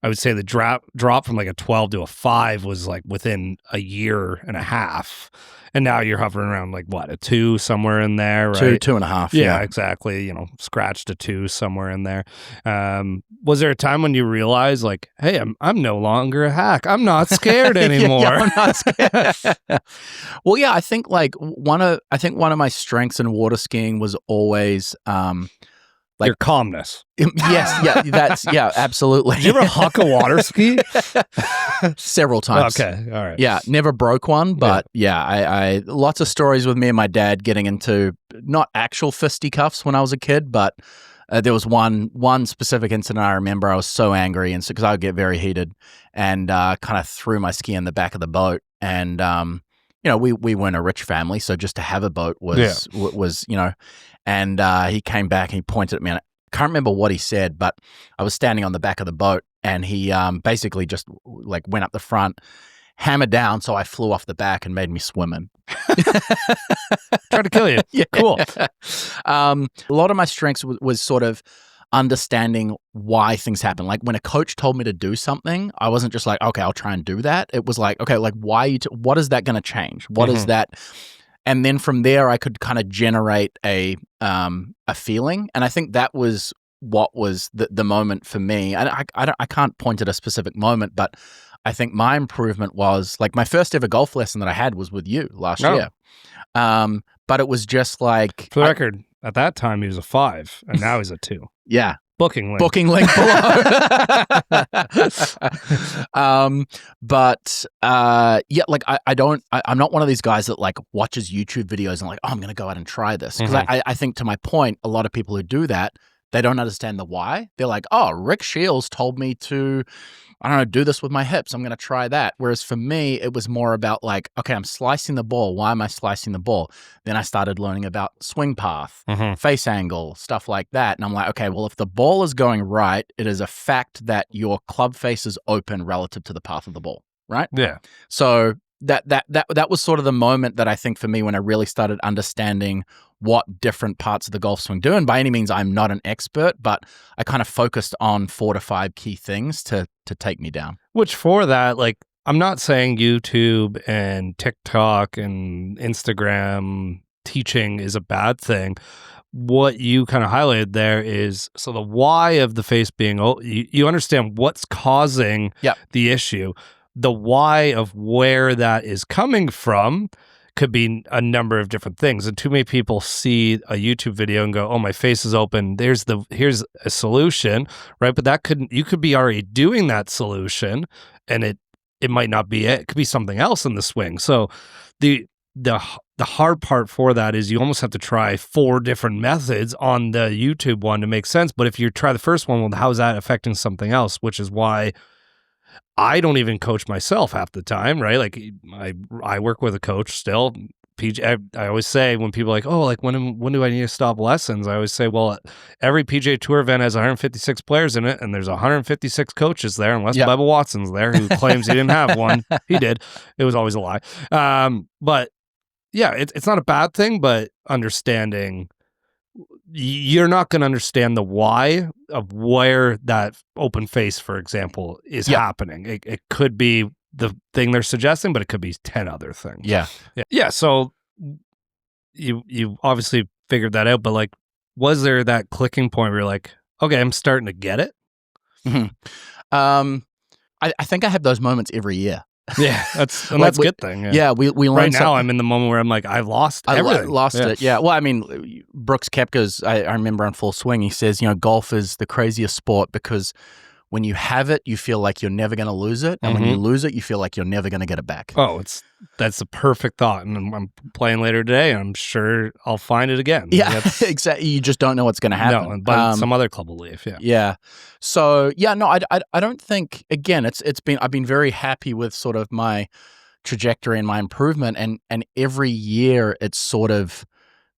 I would say the drop from like a 12 to a 5 was like within a year and a half. And now you're hovering around like what, a 2 somewhere in there, right? 2.5. Yeah, exactly. Scratched a 2 somewhere in there. Was there a time when you realized like, hey, I'm no longer a hack. I'm not scared anymore. I'm not scared. Well, yeah, I think like one of my strengths in water skiing was always your calmness. Yes, absolutely. Did you ever huck a water ski? Several times. Okay, all right. Yeah, never broke one, but I lots of stories with me and my dad getting into not actual fisticuffs when I was a kid, but there was one specific incident I remember. I was so angry, and because I would get very heated, and kind of threw my ski in the back of the boat, and we weren't a rich family, so just to have a boat was and he came back and he pointed at me, and I can't remember what he said, but I was standing on the back of the boat, and he basically just like went up the front, hammered down, so I flew off the back and made me swim in. Trying to kill you. Yeah. Cool. A lot of my strengths was sort of understanding why things happen. Like when a coach told me to do something, I wasn't just like, okay, I'll try and do that. It was like, okay, like why what is that going to change? What is that? And then from there, I could kind of generate a feeling. And I think that was what was the moment for me. I can't point at a specific moment, but I think my improvement was like my first ever golf lesson that I had was with you last year. But it was just like, for the record, at that time he was a 5, and now he's a 2. Yeah. Booking link below. But like I'm not one of these guys that like watches YouTube videos and like, oh, I'm going to go out and try this. Because I think, to my point, a lot of people who do that, they don't understand the why. They're like, oh, Rick Shields told me to, I don't know, do this with my hips. I'm going to try that. Whereas for me, it was more about like, okay, I'm slicing the ball. Why am I slicing the ball? Then I started learning about swing path, face angle, stuff like that. And I'm like, okay, well, if the ball is going right, it is a fact that your club face is open relative to the path of the ball, right? Yeah. So that was sort of the moment that I think for me when I really started understanding what different parts of the golf swing do. And by any means, I'm not an expert, but I kind of focused on 4 to 5 key things to take me down. Which for that, like, I'm not saying YouTube and TikTok and Instagram teaching is a bad thing. What you kind of highlighted there is, so the why of the face being, you understand what's causing the issue. The why of where that is coming from could be a number of different things. And too many people see a YouTube video and go, oh, my face is open. Here's a solution, right? But you could be already doing that solution, and it might not be it. It could be something else in the swing. So the hard part for that is you almost have to try 4 different methods on the YouTube one to make sense. But if you try the first one, well, how is that affecting something else? Which is why I don't even coach myself half the time, right? Like I work with a coach still. PJ, I always say when people are like, oh, like when do I need to stop lessons? I always say, well, every PGA Tour event has 156 players in it, and there's 156 coaches there, unless Bubba Watson's there, who claims he didn't have one. He did. It was always a lie. But yeah, it's not a bad thing, but understanding, you're not going to understand the why of where that open face, for example, is happening. It could be the thing they're suggesting, but it could be 10 other things. Yeah. So you obviously figured that out, but like, was there that clicking point where you're like, okay, I'm starting to get it? I think I have those moments every year. Yeah, that's a good thing. Yeah, we learn right now. I'm in the moment where I'm like, I've lost everything. I lost it. Yeah. Well, I mean, Brooks Koepka's, I remember on Full Swing, he says, golf is the craziest sport because when you have it, you feel like you're never going to lose it, and when you lose it, you feel like you're never going to get it back. Oh, that's the perfect thought, and I'm playing later today, and I'm sure I'll find it again. Yeah, exactly. You just don't know what's going to happen. No, but some other club will leave. Yeah. So no, I don't think. Again, I've been very happy with sort of my trajectory and my improvement, and every year it's sort of,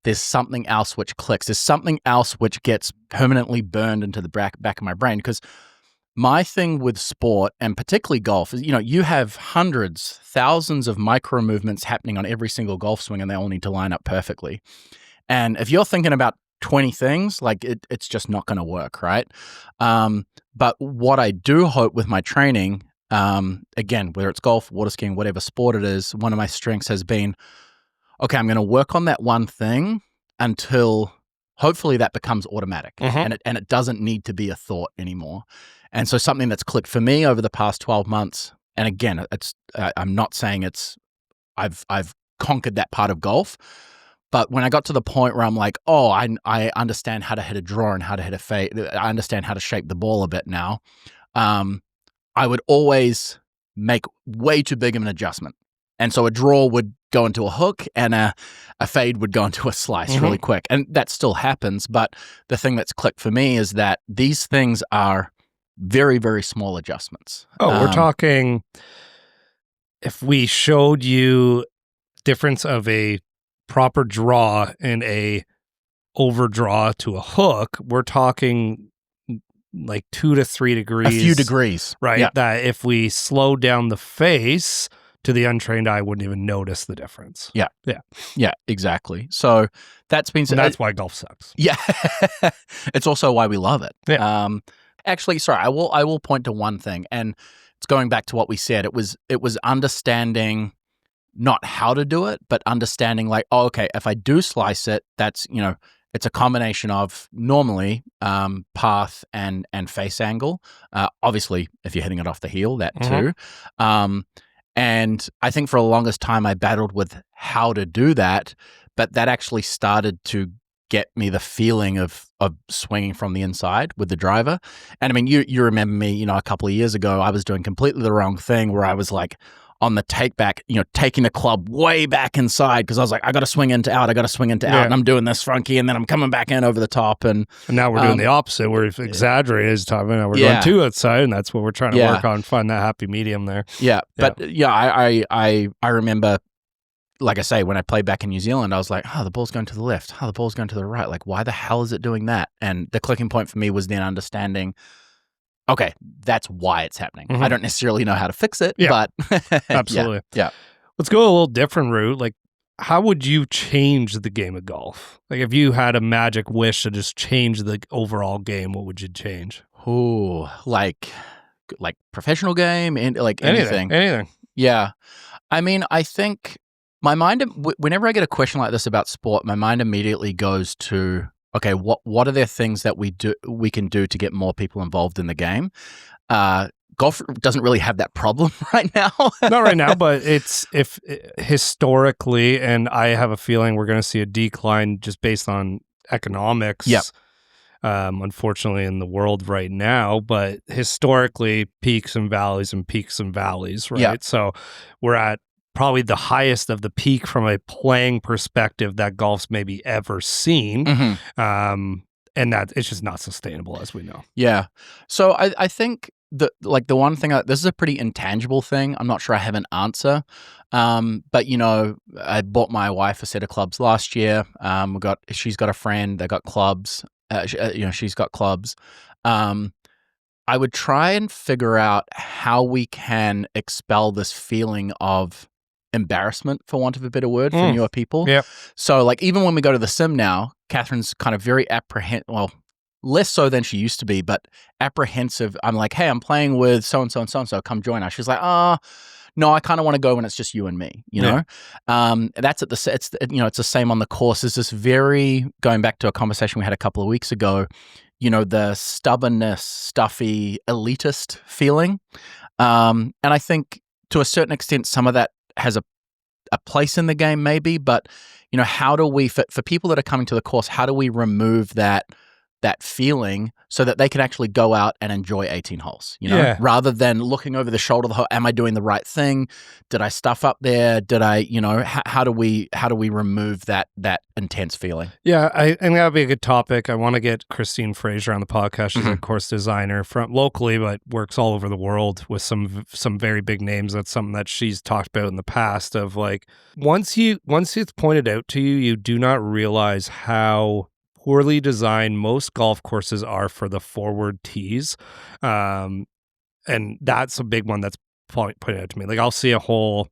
there's something else which clicks. There's something else which gets permanently burned into the back of my brain, because my thing with sport, and particularly golf, is, you have hundreds, thousands of micro movements happening on every single golf swing, and they all need to line up perfectly. And if you're thinking about 20 things, like it's just not going to work, right? But what I do hope with my training, again, whether it's golf, water skiing, whatever sport it is, one of my strengths has been, okay, I'm going to work on that one thing until hopefully that becomes automatic, and it doesn't need to be a thought anymore. And so something that's clicked for me over the past 12 months, and again, I'm not saying I've conquered that part of golf, but when I got to the point where I'm like, oh, I understand how to hit a draw and how to hit a fade, I understand how to shape the ball a bit now, I would always make way too big of an adjustment. And so a draw would go into a hook, and a fade would go into a slice really quick. And that still happens, but the thing that's clicked for me is that these things are very, very small adjustments. Oh, we're talking, if we showed you difference of a proper draw and a overdraw to a hook, we're talking like 2 to 3 degrees. A few degrees. Right? Yeah. That if we slow down the face, to the untrained eye wouldn't even notice the difference. Yeah, exactly. So that's that's why golf sucks. Yeah. It's also why we love it. Yeah. Actually, sorry, I will point to one thing, and it's going back to what we said. It was understanding not how to do it, but understanding like, oh, okay, if I do slice it, that's, it's a combination of normally path and face angle. Obviously, if you're hitting it off the heel, that too. And I think for the longest time, I battled with how to do that, but that actually started to get me the feeling of swinging from the inside with the driver. And I mean, you remember me, a couple of years ago, I was doing completely the wrong thing where I was like on the take back, taking the club way back inside, because I was like, I got to swing into out, and I'm doing this funky, and then I'm coming back in over the top. And now we're doing the opposite. We're exaggerating his time, and now we're going too outside, and that's what we're trying to work on, find that happy medium there. Yeah. But I remember, like I say, when I played back in New Zealand, I was like, oh, the ball's going to the left. Oh, the ball's going to the right. Like, why the hell is it doing that? And the clicking point for me was then understanding, okay, that's why it's happening. I don't necessarily know how to fix it, but absolutely. Yeah. Let's go a little different route. Like, how would you change the game of golf? Like, if you had a magic wish to just change the overall game, what would you change? Ooh, like professional game and like anything. Anything. Yeah. I mean, I think my mind, whenever I get a question like this about sport, my mind immediately goes to, okay, what are there things that we can do to get more people involved in the game? Golf doesn't really have that problem right now. Not right now, but it's historically, and I have a feeling we're going to see a decline just based on economics. Yep. Unfortunately, in the world right now, but historically, peaks and valleys, right? Yep. So we're at probably the highest of the peak from a playing perspective that golf's maybe ever seen. And that it's just not sustainable, as we know. Yeah. So I think the one thing, this is a pretty intangible thing. I'm not sure I have an answer. But I bought my wife a set of clubs last year. She's got a friend. They got clubs. She's got clubs. I would try and figure out how we can expel this feeling of embarrassment, for want of a better word, for newer people. Yeah. So, like, even when we go to the sim now, Catherine's kind of very less so than she used to be, but apprehensive. I'm like, hey, I'm playing with so-and-so and so-and-so. Come join us. She's like, no, I kind of want to go when it's just you and me, you know? That's it's the same on the course. There's this going back to a conversation we had a couple of weeks ago, the stubbornness, stuffy, elitist feeling. And I think to a certain extent, some of that has a place in the game maybe, but, how do we, for people that are coming to the course, how do we remove that feeling so that they can actually go out and enjoy 18 holes, rather than looking over the shoulder the whole, am I doing the right thing? Did I stuff up there? Did I, how do we remove that intense feeling? Yeah, I think that would be a good topic. I want to get Christine Fraser on the podcast. She's a course designer from locally, but works all over the world with some very big names. That's something that she's talked about in the past of like, once it's pointed out to you, you do not realize how poorly designed most golf courses are for the forward tees. And that's a big one that's pointed out to me. Like, I'll see a hole,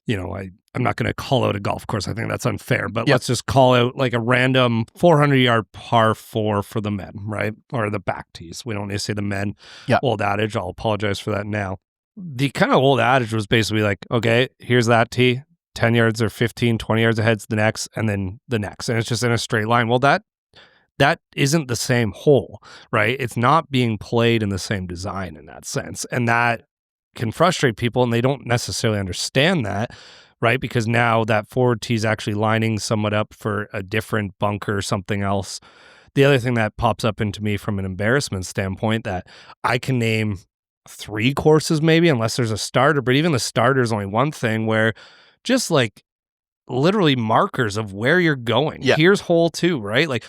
I'm not going to call out a golf course. I think that's unfair, but let's just call out like a random 400-yard par 4 for the men, right? Or the back tees. We don't need to say the men. Old adage. I'll apologize for that now. The kind of old adage was basically like, okay, here's that tee. 10 yards or 15, 20 yards ahead to the next, and then the next. And it's just in a straight line. Well, that isn't the same hole, right? It's not being played in the same design in that sense. And that can frustrate people, and they don't necessarily understand that, right? Because now that forward tee is actually lining somewhat up for a different bunker or something else. The other thing that pops up into me from an embarrassment standpoint that I can name 3 courses maybe, unless there's a starter, but even the starter is only one thing where just like literally markers of where you're going. Here's hole 2, right? Like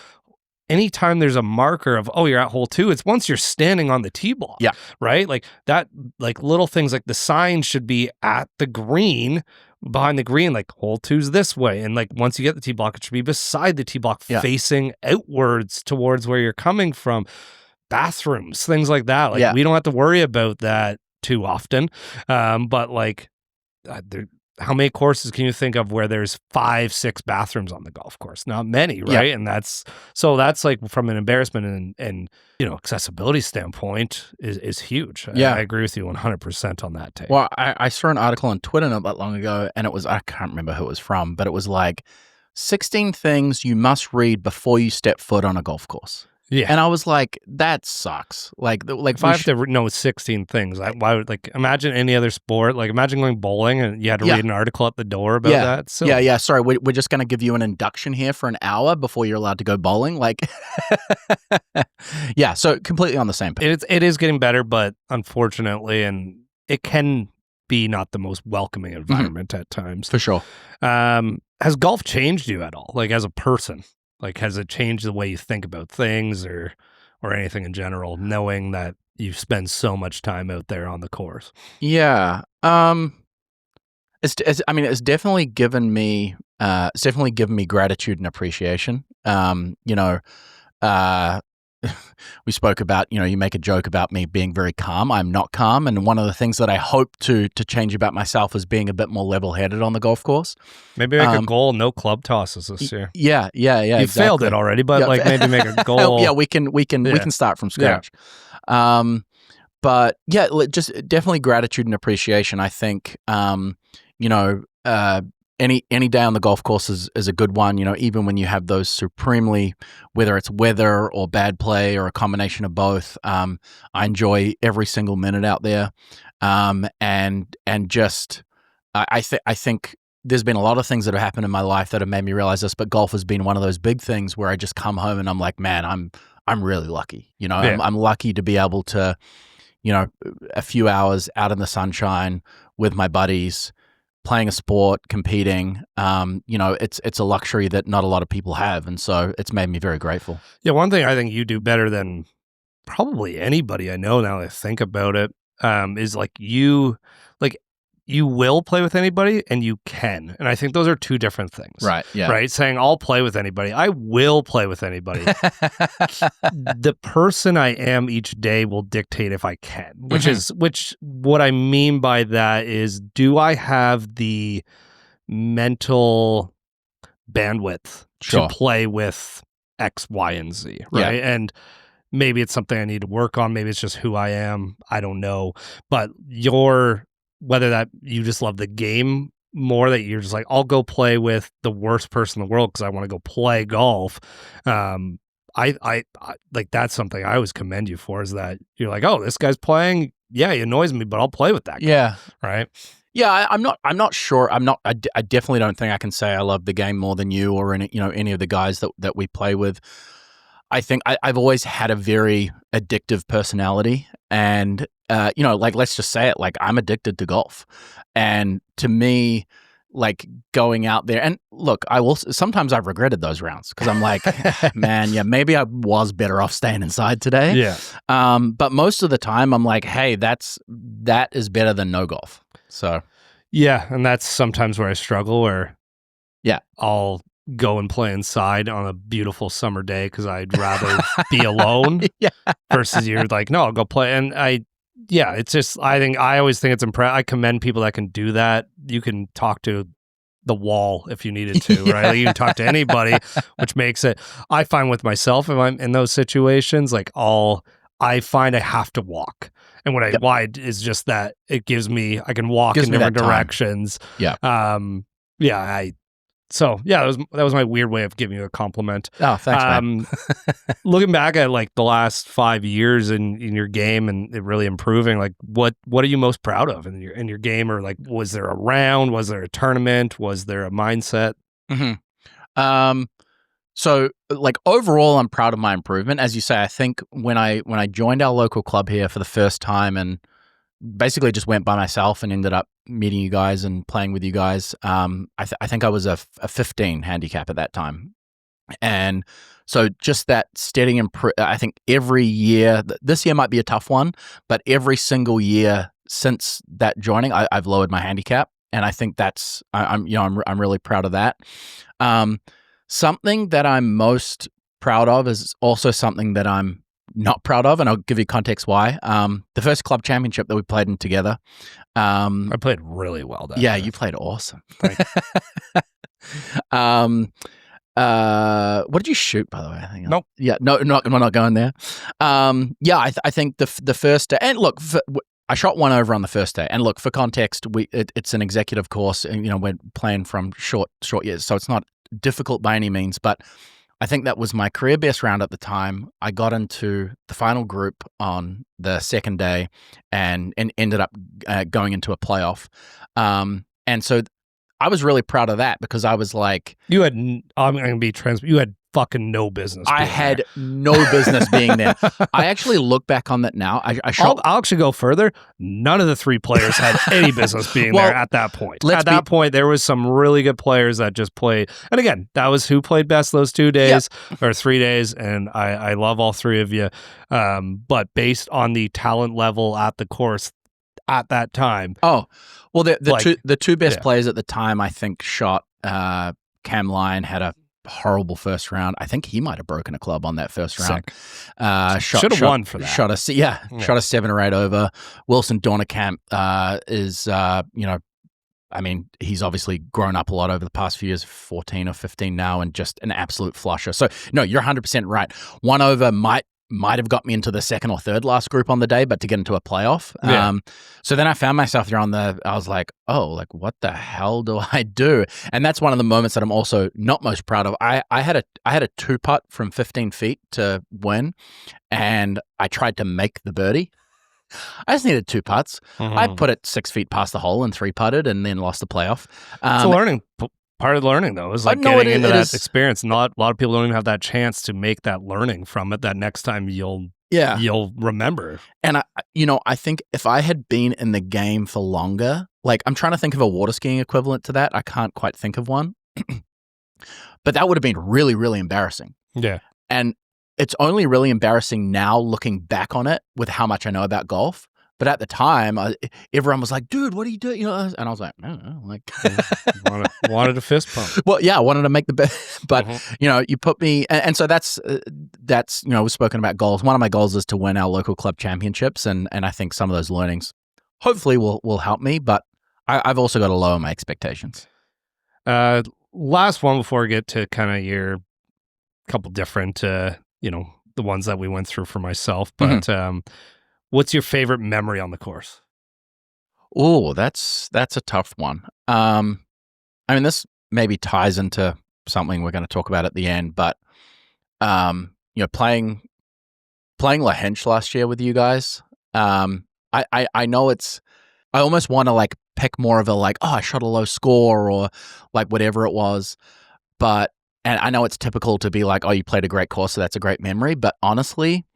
anytime there's a marker of, you're at hole 2, it's once you're standing on the tee block, right? Like that, like little things like the sign should be at the green, behind the green, like hole 2's this way. And like once you get the tee block, it should be beside the tee block, facing outwards towards where you're coming from. Bathrooms, things like that. Like we don't have to worry about that too often. But like how many courses can you think of where there's 5-6 bathrooms on the golf course? Not many, right? And that's like from an embarrassment and accessibility standpoint is huge. I agree with you 100% on that take. Well, I saw an article on Twitter not that long ago, and it was, I can't remember who it was from, but it was like 16 things you must read before you step foot on a golf course. Yeah, and I was like, that sucks. Like if I have to know 16 things, why would imagine any other sport? Like imagine going bowling and you had to read an article at the door about that. So. Yeah. Sorry, we're just going to give you an induction here for an hour before you're allowed to go bowling. Like, so completely on the same page. It is getting better, but unfortunately, and it can be not the most welcoming environment at times. For sure. Has golf changed you at all? Like as a person? Like, has it changed the way you think about things or anything in general, knowing that you spend so much time out there on the course? Yeah. It's definitely given me gratitude and appreciation. We spoke about, you make a joke about me being very calm. I'm not calm. And one of the things that I hope to change about myself is being a bit more level-headed on the golf course. Maybe make a goal, no club tosses this year. Yeah. You failed it already, but maybe make a goal. we can start from scratch. But just definitely gratitude and appreciation. I think, any day on the golf course is a good one, even when you have those supremely, whether it's weather or bad play or a combination of both. I enjoy every single minute out there. And just, I think there's been a lot of things that have happened in my life that have made me realize this, but golf has been one of those big things where I just come home and I'm like, man, I'm really lucky. I'm lucky to be able to, a few hours out in the sunshine with my buddies, playing a sport, competing, it's a luxury that not a lot of people have. And so it's made me very grateful. Yeah, one thing I think you do better than probably anybody I know now that I think about it, is like you will play with anybody and you can. And I think those are two different things. Right. Yeah. Right. Saying I'll play with anybody. I will play with anybody. The person I am each day will dictate if I can, which what I mean by that is, do I have the mental bandwidth Sure. to play with X, Y, and Z, right? Yeah. And maybe it's something I need to work on. Maybe it's just who I am. I don't know. But whether that you just love the game more, that you're just like, I'll go play with the worst person in the world because I want to go play golf. I like, that's something I always commend you for, is that you're like, oh, this guy's playing. Yeah, he annoys me, but I'll play with that guy. Yeah. Right. Yeah, I'm not sure. I definitely don't think I can say I love the game more than you or any of the guys that we play with. I think I've always had a very addictive personality, and like, let's just say it, like, I'm addicted to golf, and to me, like, going out there, and look, sometimes I've regretted those rounds because I'm like, man, yeah, maybe I was better off staying inside today. Yeah. But most of the time I'm like, hey, that is better than no golf. So yeah, and that's sometimes where I struggle, where I'll go and play inside on a beautiful summer day because I'd rather be alone. Yeah. Versus you're like, no, I'll go play. And it's just, I always think it's impressive. I commend people that can do that. You can talk to the wall if you needed to, right? Like, you can talk to anybody, which makes it, I find with myself, if I'm in those situations, like, I find I have to walk. And what why is just that it gives me, I can walk in different directions. Yeah. So that was my weird way of giving you a compliment. Oh, thanks, man. Looking back at like the last 5 years in your game and it really improving, like what are you most proud of in your game? Or like, was there a round? Was there a tournament? Was there a mindset? Mm-hmm. So like, overall, I'm proud of my improvement. As you say, I think when I joined our local club here for the first time and basically just went by myself and ended up meeting you guys and playing with you guys, I think I was a 15 handicap at that time. And so just that steady I think every year, this year might be a tough one, but every single year since that joining, I've lowered my handicap. And I think that's, I'm really proud of that. Something that I'm most proud of is also something that I'm not proud of, and I'll give you context why. The first club championship that we played in together. I played really well that Yeah, you played awesome. What did you shoot, by the way? I think nope. Yeah, no, we're not going there. I think the first day, and look, I shot one over on the first day, and look, for context, it's an executive course, and we're playing from short years, so it's not difficult by any means, but I think that was my career best round at the time. I got into the final group on the second day and ended up going into a playoff. And so I was really proud of that because I was like, I'm going to be transparent. You had fucking no business. I had no business being there. I actually look back on that now. I'll actually go further. None of the three players had any business being there at that point. At that point, there was some really good players that just played. And again, that was who played best those 2 days or 3 days. And I love all three of you. But based on the talent level at the course at that time. Oh, well, the two best players at the time, I think, shot. Cam Lyon had a horrible first round. I think he might have broken a club on that first round. Should have won for that. Shot a 7 or 8 over. Wilson Dornekamp is I mean, he's obviously grown up a lot over the past few years, 14 or 15 now, and just an absolute flusher. So no, you're 100% right. 1 over might have got me into the second or third last group on the day, but to get into a playoff. So then I found myself there I was like, oh, like, what the hell do I do? And that's one of the moments that I'm also not most proud of. I had a 2-putt from 15 feet to win, and I tried to make the birdie. I just needed 2 putts. Mm-hmm. I put it 6 feet past the hole and 3-putted and then lost the playoff. It's a learning part of learning, though, is like getting into that experience. Not a lot of people don't even have that chance to make that learning from it. That next time you'll remember. And I think if I had been in the game for longer, like, I'm trying to think of a water skiing equivalent to that. I can't quite think of one, but that would have been really, really embarrassing. Yeah. And it's only really embarrassing now looking back on it with how much I know about golf. But at the time, everyone was like, "Dude, what are you doing?" You know, and I was like, "I don't know." Like, wanted a fist pump. Well, yeah, I wanted to make the best, but you know, you put me, and so that's you know, we've spoken about goals. One of my goals is to win our local club championships, and I think some of those learnings hopefully will help me. But I've also got to lower my expectations. Last one before we get to kind of your couple different, you know, the ones that we went through for myself. But what's your favorite memory on the course? Oh, that's a tough one. I mean, this maybe ties into something we're going to talk about at the end, but you know, playing La Hench last year with you guys. I know I almost want to like pick more of a like, oh, I shot a low score or like whatever it was, but and I know it's typical to be like, oh, you played a great course, so that's a great memory. But honestly,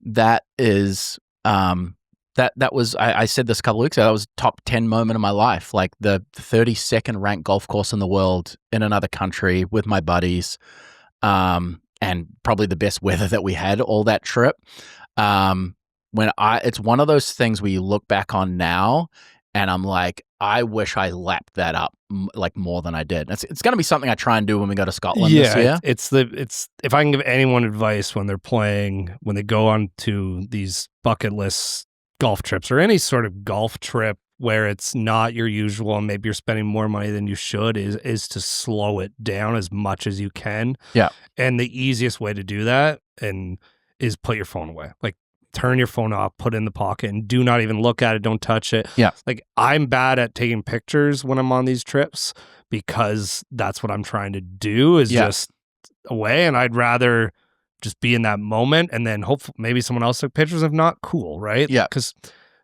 that is that was I said this a couple of weeks ago. That was top 10 moment of my life. Like the 32nd ranked golf course in the world in another country with my buddies, and probably the best weather that we had all that trip. It's one of those things where you look back on now, and I'm like, I wish I lapped that up like more than I did. It's going to be something I try and do when we go to Scotland this year. It's if I can give anyone advice when they're playing, when they go on to these bucket list golf trips or any sort of golf trip where it's not your usual and maybe you're spending more money than you should, is to slow it down as much as you can. Yeah. And the easiest way to do that is put your phone away. Like, turn your phone off, put it in the pocket, and do not even look at it. Don't touch it. Yeah. Like, I'm bad at taking pictures when I'm on these trips because that's what I'm trying to do is just away. And I'd rather just be in that moment, and then hopefully maybe someone else took pictures. If not, cool, right? Yeah. Because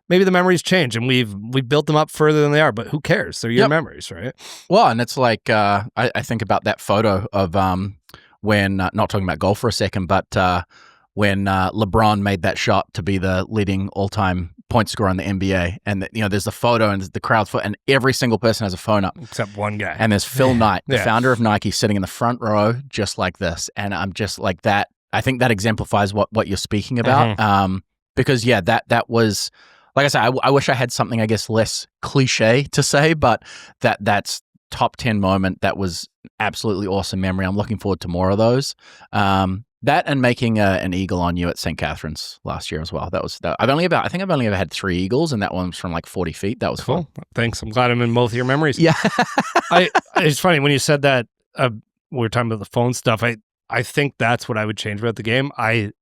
maybe the memories change and we've built them up further than they are, but who cares? They're your memories, right? Well, and it's like I think about that photo of when not talking about golf for a second, but when LeBron made that shot to be the leading all-time point scorer in the NBA, and you know, there's the photo and the crowd, and every single person has a phone up except one guy, and there's Phil Knight, the founder of Nike, sitting in the front row just like this, and I'm just like that. I think that exemplifies what you're speaking about, because that was, like I said, I wish I had something, I guess, less cliche to say, but that's top 10 moment. That was absolutely awesome memory. I'm looking forward to more of those. That and making an eagle on you at St. Catharines last year as well. I've only ever had 3 eagles, and that one was from like 40 feet. That was cool. Fun. Thanks. I'm glad I'm in both of your memories. Yeah. It's funny when you said that. We were talking about the phone stuff. I think that's what I would change about the game. I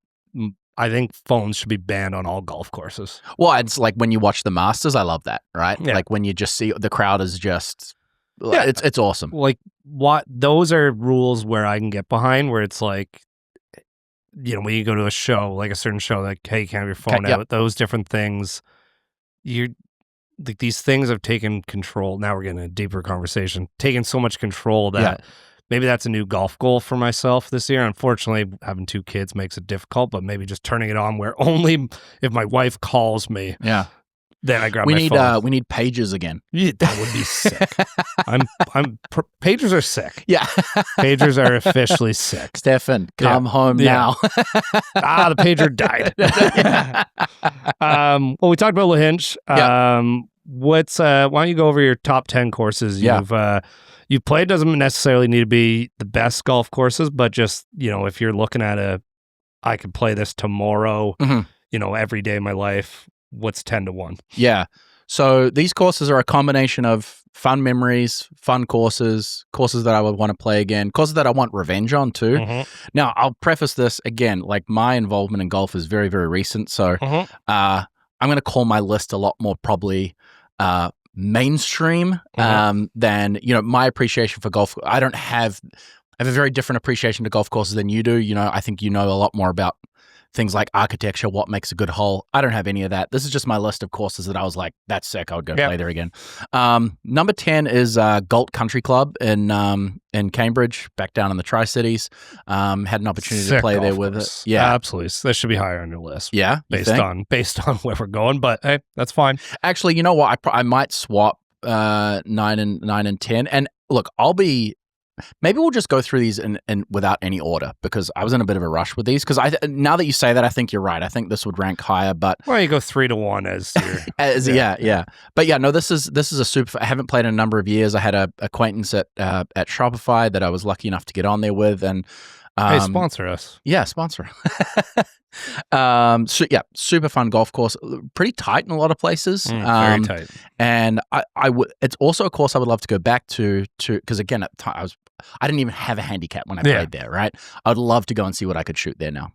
think phones should be banned on all golf courses. Well, it's like when you watch the Masters, I love that, right? Yeah. Like when you just see the crowd is just, it's awesome. Like, those are rules where I can get behind, where it's like, you know, when you go to a show, like a certain show, like, hey, you can't have your phone out, those different things. Like, these things have taken control. Now we're getting a deeper conversation, taking so much control that maybe that's a new golf goal for myself this year. Unfortunately, having 2 kids makes it difficult, but maybe just turning it on where only if my wife calls me, then I grab my phone. We need pages again. Yeah, that would be sick. Pagers are sick. Yeah. Pagers are officially sick. Stefan, come home now. The pager died. Well, we talked about La Hench. Why don't you go over your top 10 courses you've played? Doesn't necessarily need to be the best golf courses, but just, you know, if you're looking at I could play this tomorrow, you know, every day of my life, what's 10 to 1? Yeah. So these courses are a combination of fun memories, fun courses that I would want to play again, courses that I want revenge on too. Now, I'll preface this again, like my involvement in golf is very, very recent. So I'm going to call my list a lot more probably mainstream than, you know, my appreciation for golf. I have a very different appreciation to golf courses than you do. You know, I think you know a lot more about things like architecture, what makes a good hole. I don't have any of that. This is just my list of courses that I was like, that's sick. I would go play there again. Number 10 is Galt Country Club in Cambridge, back down in the Tri-Cities. Had an opportunity to play there with it. Yeah, absolutely. So this should be higher on your list. Yeah, based on where we're going. But hey, that's fine. Actually, you know what? I might swap 9 and 10. And look, I'll be Maybe we'll just go through these in without any order because I was in a bit of a rush with these. Because now that you say that, I think you're right. I think this would rank higher. But well, you go 3-1 as your yeah. But yeah, no, this is a super. I haven't played in a number of years. I had a acquaintance at Shopify that I was lucky enough to get on there with, and hey, sponsor us. Yeah, sponsor. So yeah, super fun golf course. Pretty tight in a lot of places. Very tight. And I would. It's also a course I would love to go back to because again at the time I didn't even have a handicap when I played there. Right. I'd love to go and see what I could shoot there now.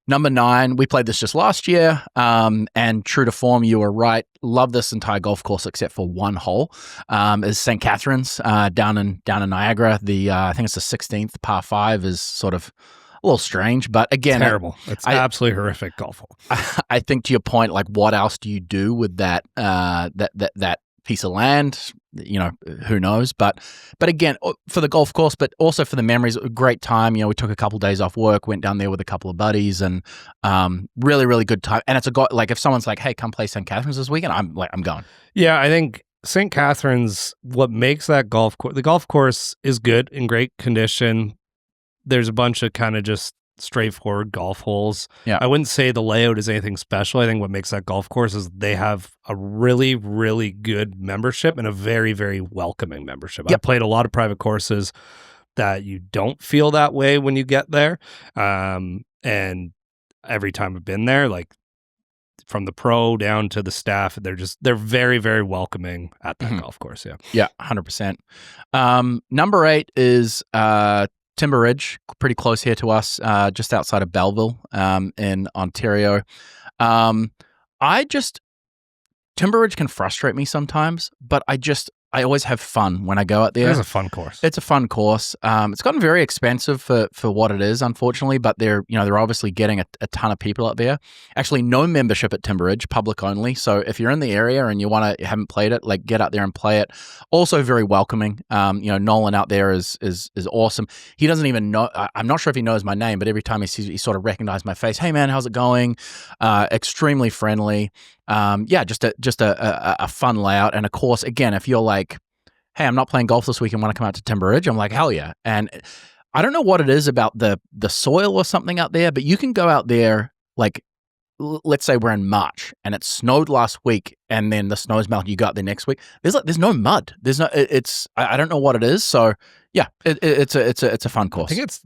Number 9, we played this just last year, and true to form, you were right. Love this entire golf course except for one hole. Is St. Catharines down in Niagara. I think it's the 16th par 5 is sort of a little strange, but again, terrible. It's absolutely horrific golf hole. I think to your point, like what else do you do with that piece of land? You know, who knows? But again, for the golf course, but also for the memories, a great time. You know, we took a couple of days off work, went down there with a couple of buddies, and really, really good time. And it's like if someone's like, "Hey, come play St. Catharines this weekend," I'm going. Yeah, I think St. Catharines. What makes that the golf course is good, in great condition. There's a bunch of kind of just straightforward golf holes. Yeah. I wouldn't say the layout is anything special. I think what makes that golf course is they have a really, really good membership and a very, very welcoming membership. Yep. I played a lot of private courses that you don't feel that way when you get there. And every time I've been there, like from the pro down to the staff, they're very, very welcoming at that golf course. Yeah. Yeah, 100%. Number 8 is Timber Ridge, pretty close here to us, just outside of Belleville, in Ontario. Timber Ridge can frustrate me sometimes, but I always have fun when I go out there. It's a fun course. It's a fun course. It's gotten very expensive for what it is, unfortunately, but they're obviously getting a ton of people out there. Actually, no membership at Timber Ridge, public only. So if you're in the area and you haven't played it, like get out there and play it. Also very welcoming. Nolan out there is awesome. He doesn't even know. I'm not sure if he knows my name, but every time he sees me, he sort of recognizes my face. Hey man, how's it going? Extremely friendly. Just a fun layout. And of course, again, if you're like, hey, I'm not playing golf this week and want to come out to Timber Ridge, I'm like, hell yeah. And I don't know what it is about the soil or something out there, but you can go out there, like, let's say we're in March and it snowed last week and then the snow's melting, you go out there next week. There's no mud. I don't know what it is. So yeah, it's a fun course. I think it's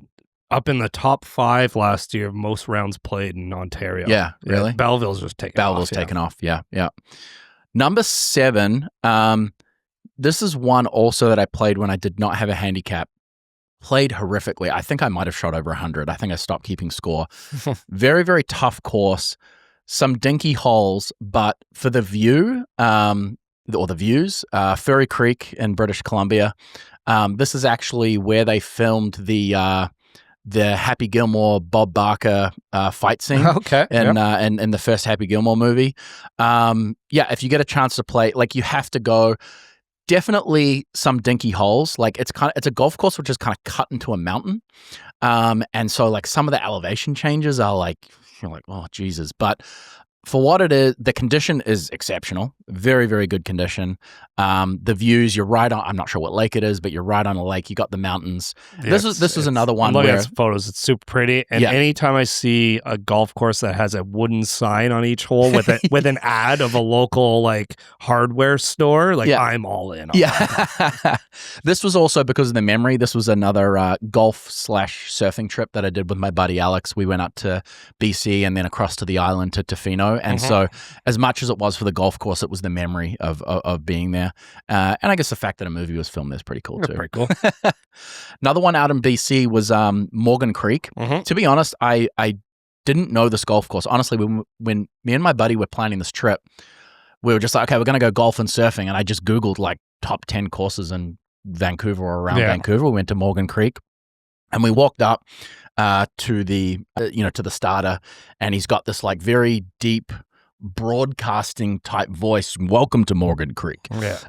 up in the top 5 last year of most rounds played in Ontario. Yeah, really? Belleville's just taken off. Taken off, yeah. Number 7, this is one also that I played when I did not have a handicap. Played horrifically. I think I might have shot over 100. I think I stopped keeping score. Very, very tough course. Some dinky holes, but for the view, or the views, Furry Creek in British Columbia. This is actually where they filmed the Happy Gilmore Bob Barker fight scene. Okay. In the first Happy Gilmore movie. If you get a chance to play, like you have to go. Definitely some dinky holes. Like it's a golf course which is kind of cut into a mountain, and so like some of the elevation changes are like you're like, oh Jesus, but for what it is, the condition is exceptional. Very, very good condition. The views, you're right on. I'm not sure what lake it is, but you're right on a lake. You got the mountains. Yeah, this is another one. I'm looking at photos. It's super pretty. And anytime I see a golf course that has a wooden sign on each hole with with an ad of a local like hardware store, like I'm all in. On This was also because of the memory. This was another golf/surfing trip that I did with my buddy Alex. We went up to BC and then across to the island to Tofino. And so as much as it was for the golf course, it was the memory of being there. And I guess the fact that a movie was filmed there is pretty cool too. Pretty cool. Another one out in BC was Morgan Creek. To be honest, I didn't know this golf course. Honestly, when me and my buddy were planning this trip, we were just like, okay, we're going to go golf and surfing. And I just Googled like top 10 courses in Vancouver or around Vancouver. We went to Morgan Creek and we walked up to the starter, and he's got this like very deep broadcasting type voice. Welcome to Morgan Creek.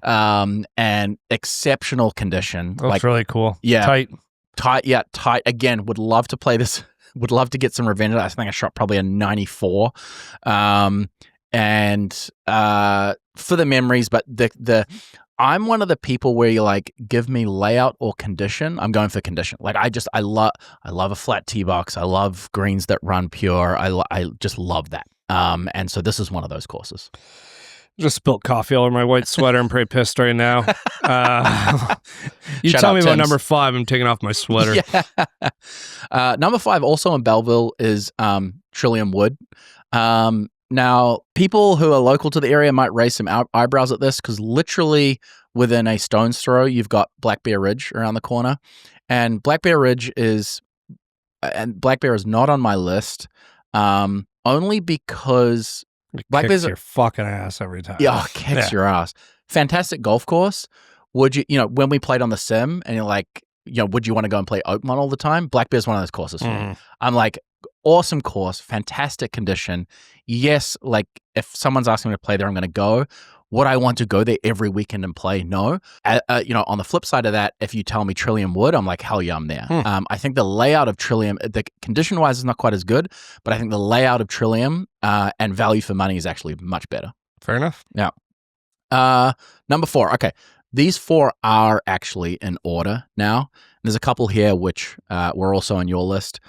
And exceptional condition. That's like really cool. Tight. Tight. Again, would love to play this. Would love to get some revenge. I think I shot probably a 94. And for the memories, but the I'm one of the people where you're like, give me layout or condition. I'm going for condition. Like I love a flat tee box. I love greens that run pure. I just love that. And so this is one of those courses. Just spilled coffee all over my white sweater. I'm pretty pissed right now. You Shout tell out me about Tim's. number 5. I'm taking off my sweater. Yeah. Number 5, also in Belleville, is Trillium Wood. Now, people who are local to the area might raise some eyebrows at this because literally within a stone's throw, you've got Black Bear Ridge around the corner. And Black Bear Ridge is not on my list, only because Black Bear's your fucking ass every time. Yeah, kicks your ass. Fantastic golf course. Would you, when we played on the sim and you're like, would you want to go and play Oakmont all the time? Black Bear's one of those courses for me. I'm like, awesome course, fantastic condition. Yes, like if someone's asking me to play there, I'm going to go. Would I want to go there every weekend and play? No. On the flip side of that, if you tell me Trillium Wood, I'm like, hell yeah, I'm there. I think the layout of Trillium, the condition-wise is not quite as good, but I think the layout of Trillium and value for money is actually much better. Fair enough. Yeah. Number 4. Okay. These 4 are actually in order now. There's a couple here which were also on your list.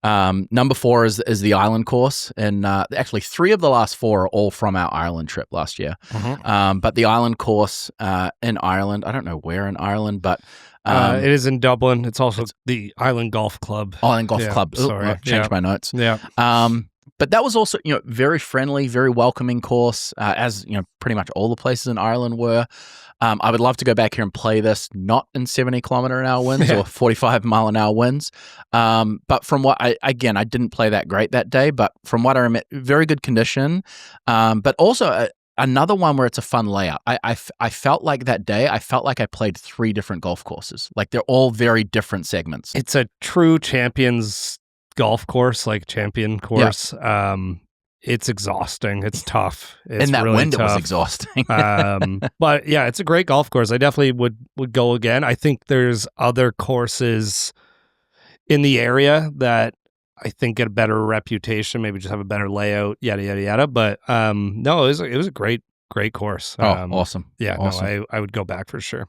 Number 4 is the Island course, and actually 3 of the last 4 are all from our Ireland trip last year. But the Island course in Ireland, I don't know where in Ireland, but it is in Dublin. It's also the Island Golf Club. Island Golf Club. Sorry, I've changed my notes. Yeah. But that was also, very friendly, very welcoming course, as pretty much all the places in Ireland were. I would love to go back here and play this, not in 70-kilometer-an-hour winds or 45-mile-an-hour winds. But from what I didn't play that great that day, but from what I remember, very good condition. But also another one where it's a fun layout. I felt like that day, I played 3 different golf courses. Like they're all very different segments. It's a true champions golf course, like champion course. Yeah. It's exhausting. It's tough. It's in that really wind, tough. It was exhausting. But yeah, it's a great golf course. I definitely would go again. I think there's other courses in the area that I think get a better reputation, maybe just have a better layout, yada, yada, yada. But no, it was a great course. Awesome. Yeah, awesome. No, I would go back for sure.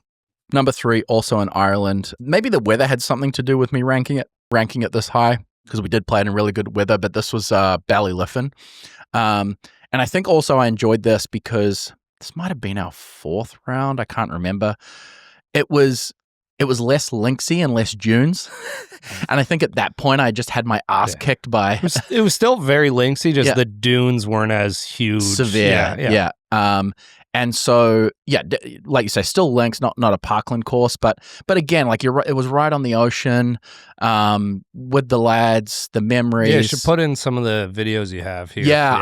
Number 3, also in Ireland. Maybe the weather had something to do with me ranking it this high, because we did play it in really good weather, but this was Ballyliffin. And I think also I enjoyed this because this might have been our 4th round. I can't remember. It was less linksy and less dunes. And I think at that point I just had my ass kicked by... It was still very linksy, just the dunes weren't as huge. Severe, yeah. And so, like you say, still links, not a parkland course, but again, like you're right, it was right on the ocean, with the lads, the memories. Yeah, you should put in some of the videos you have here. Yeah,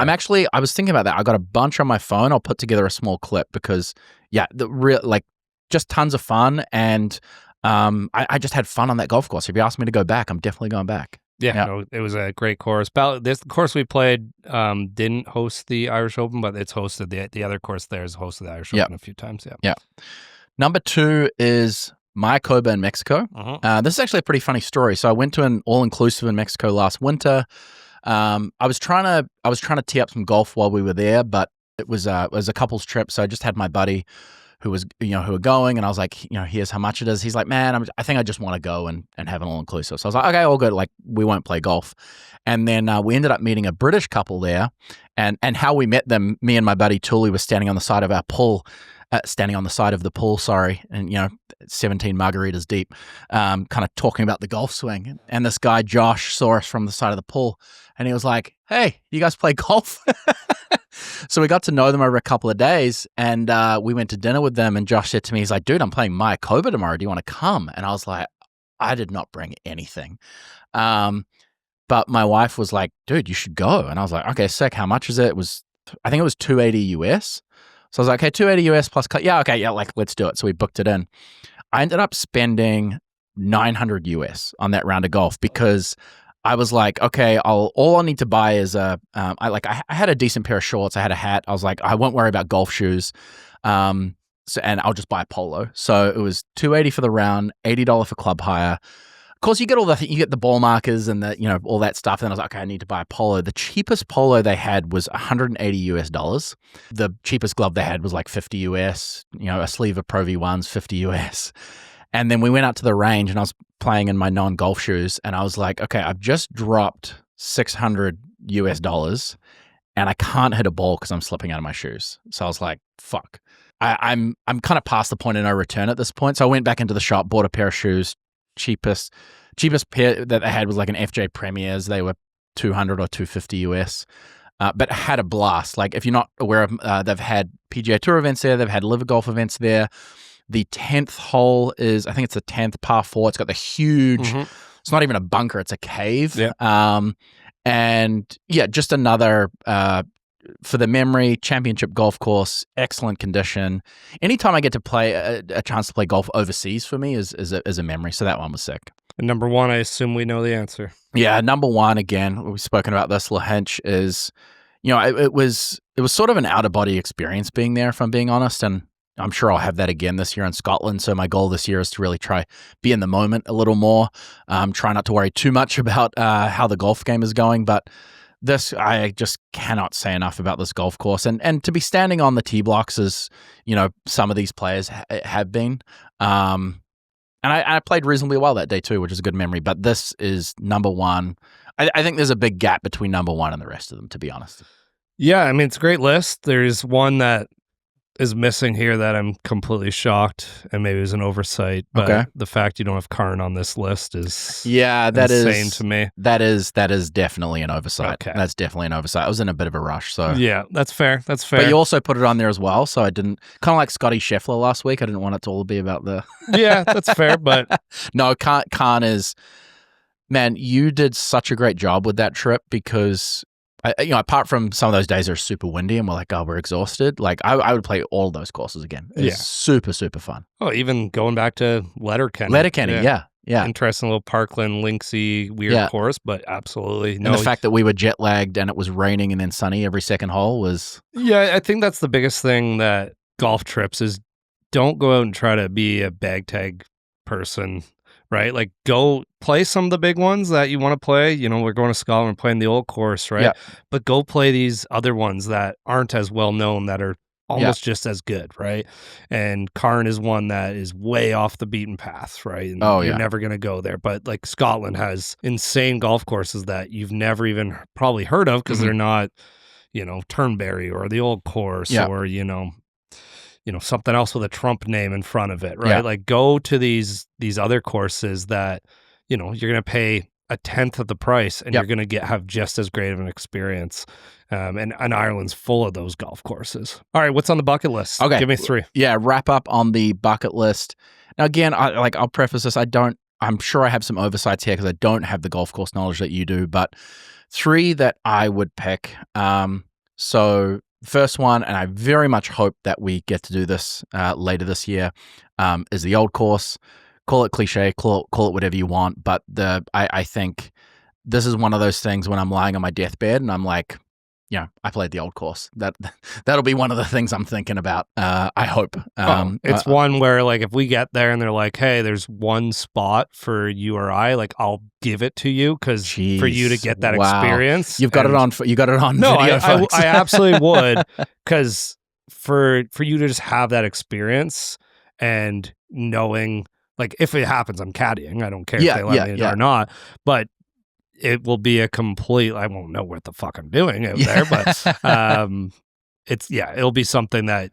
I was thinking about that. I got a bunch on my phone. I'll put together a small clip because, just tons of fun, and I just had fun on that golf course. If you ask me to go back, I'm definitely going back. Yeah, no, it was a great course. This course we played didn't host the Irish Open, but it's hosted the other course there has hosted the Irish Open a few times. Yeah. Number 2 is Mayakoba in Mexico. This is actually a pretty funny story. So I went to an all-inclusive in Mexico last winter. I was trying to tee up some golf while we were there, but it was a couple's trip. So I just had my buddy who were going, and I was like, here's how much it is. He's like, man, I think I just want to go and have an all-inclusive. So I was like, okay, all good. Like, we won't play golf. And then we ended up meeting a British couple there, and how we met them, me and my buddy Tully were standing on the side of our pool, and 17 margaritas deep, kind of talking about the golf swing. And this guy Josh saw us from the side of the pool, and he was like, hey, you guys play golf? So we got to know them over a couple of days, and we went to dinner with them, and Josh said to me, he's like, dude, I'm playing Mayakoba tomorrow. Do you want to come? And I was like, I did not bring anything. But my wife was like, dude, you should go. And I was like, okay, sick. How much is it? I think it was $280 US. So I was like, okay, $280 US plus, like, let's do it. So we booked it in. I ended up spending $900 US on that round of golf because I was like, okay, all I need to buy is I had a decent pair of shorts. I had a hat. I was like, I won't worry about golf shoes. And I'll just buy a polo. So it was $280 for the round, $80 for club hire. of course, you get the ball markers and the all that stuff. And I was like, okay, I need to buy a polo. The cheapest polo they had was $180. The cheapest glove they had was like 50 US. A sleeve of Pro V1s, 50 US. And then we went out to the range, and I was playing in my non-golf shoes, and I was like, okay, I've just dropped $600 US, and I can't hit a ball because I'm slipping out of my shoes. So I was like, fuck. I'm kind of past the point of no return at this point. So I went back into the shop, bought a pair of shoes. Cheapest pair that they had was like an FJ Premiers. They were 200 or 250 US. But had a blast. Like, if you're not aware of, they've had PGA Tour events there. They've had Live Golf events there. The 10th hole is, I think it's the 10th par 4. It's got the huge, it's not even a bunker, it's a cave. Yeah. And yeah, just another, for the memory, championship golf course, excellent condition. Anytime I get to play, a chance to play golf overseas for me is a memory. So that one was sick. And number one, I assume we know the answer. Yeah, number one, again, we've spoken about this, Lahinch is, it was sort of an out-of-body experience being there, if I'm being honest, and I'm sure I'll have that again this year in Scotland. So my goal this year is to really try be in the moment a little more. Try not to worry too much about how the golf game is going. But this, I just cannot say enough about this golf course. And to be standing on the tee blocks as, some of these players have been. And I played reasonably well that day too, which is a good memory. But this is number one. I think there's a big gap between number one and the rest of them, to be honest. Yeah, I mean, it's a great list. There's one that is missing here that I'm completely shocked, and maybe it was an oversight. But the fact you don't have Karn on this list is insane to me. That is definitely an oversight. Okay. That's definitely an oversight. I was in a bit of a rush, so yeah, that's fair. But you also put it on there as well, so I didn't, kind of like Scotty Scheffler last week. I didn't want it to all be about the. Yeah, that's fair. But no, Karn is, man. You did such a great job with that trip because. Apart from some of those days that are super windy and we're like, oh, we're exhausted. Like, I would play all those courses again. It's super, super fun. Oh, even going back to Letterkenny. Yeah. Interesting little Parkland, linksy, weird course, but absolutely. And the fact that we were jet lagged and it was raining and then sunny every second hole was. Yeah, I think that's the biggest thing that golf trips is don't go out and try to be a bag tag person. Right? Like, go play some of the big ones that you want to play. We're going to Scotland, playing the old course, right? Yeah. But go play these other ones that aren't as well known, that are almost just as good, right? And Karn is one that is way off the beaten path, right? And you're never going to go there. But like, Scotland has insane golf courses that you've never even probably heard of because they're not, Turnberry or the old course or, something else with a Trump name in front of it, right? Yeah. Like, go to these other courses that, you're going to pay a tenth of the price and you're going to have just as great of an experience. And Ireland's full of those golf courses. All right, what's on the bucket list? Okay. Give me three. Yeah, wrap up on the bucket list. Now, again, I'll preface this. I'm sure I have some oversights here because I don't have the golf course knowledge that you do, but three that I would pick. So first one, and I very much hope that we get to do this later this year, is the old course. Call it cliche, call it whatever you want, but I think this is one of those things when I'm lying on my deathbed and I'm like, I played the old course. That'll be one of the things I'm thinking about. I hope. It's one where, like, if we get there and they're like, "Hey, there's one spot for you or I," like, I'll give it to you because for you to get that experience, you've got it on. You got it on. No, video, I absolutely would, because for you to just have that experience and knowing, like, if it happens, I'm caddying. I don't care if they let me or not, but. It will be a complete, I won't know what the fuck I'm doing out there, but it'll be something that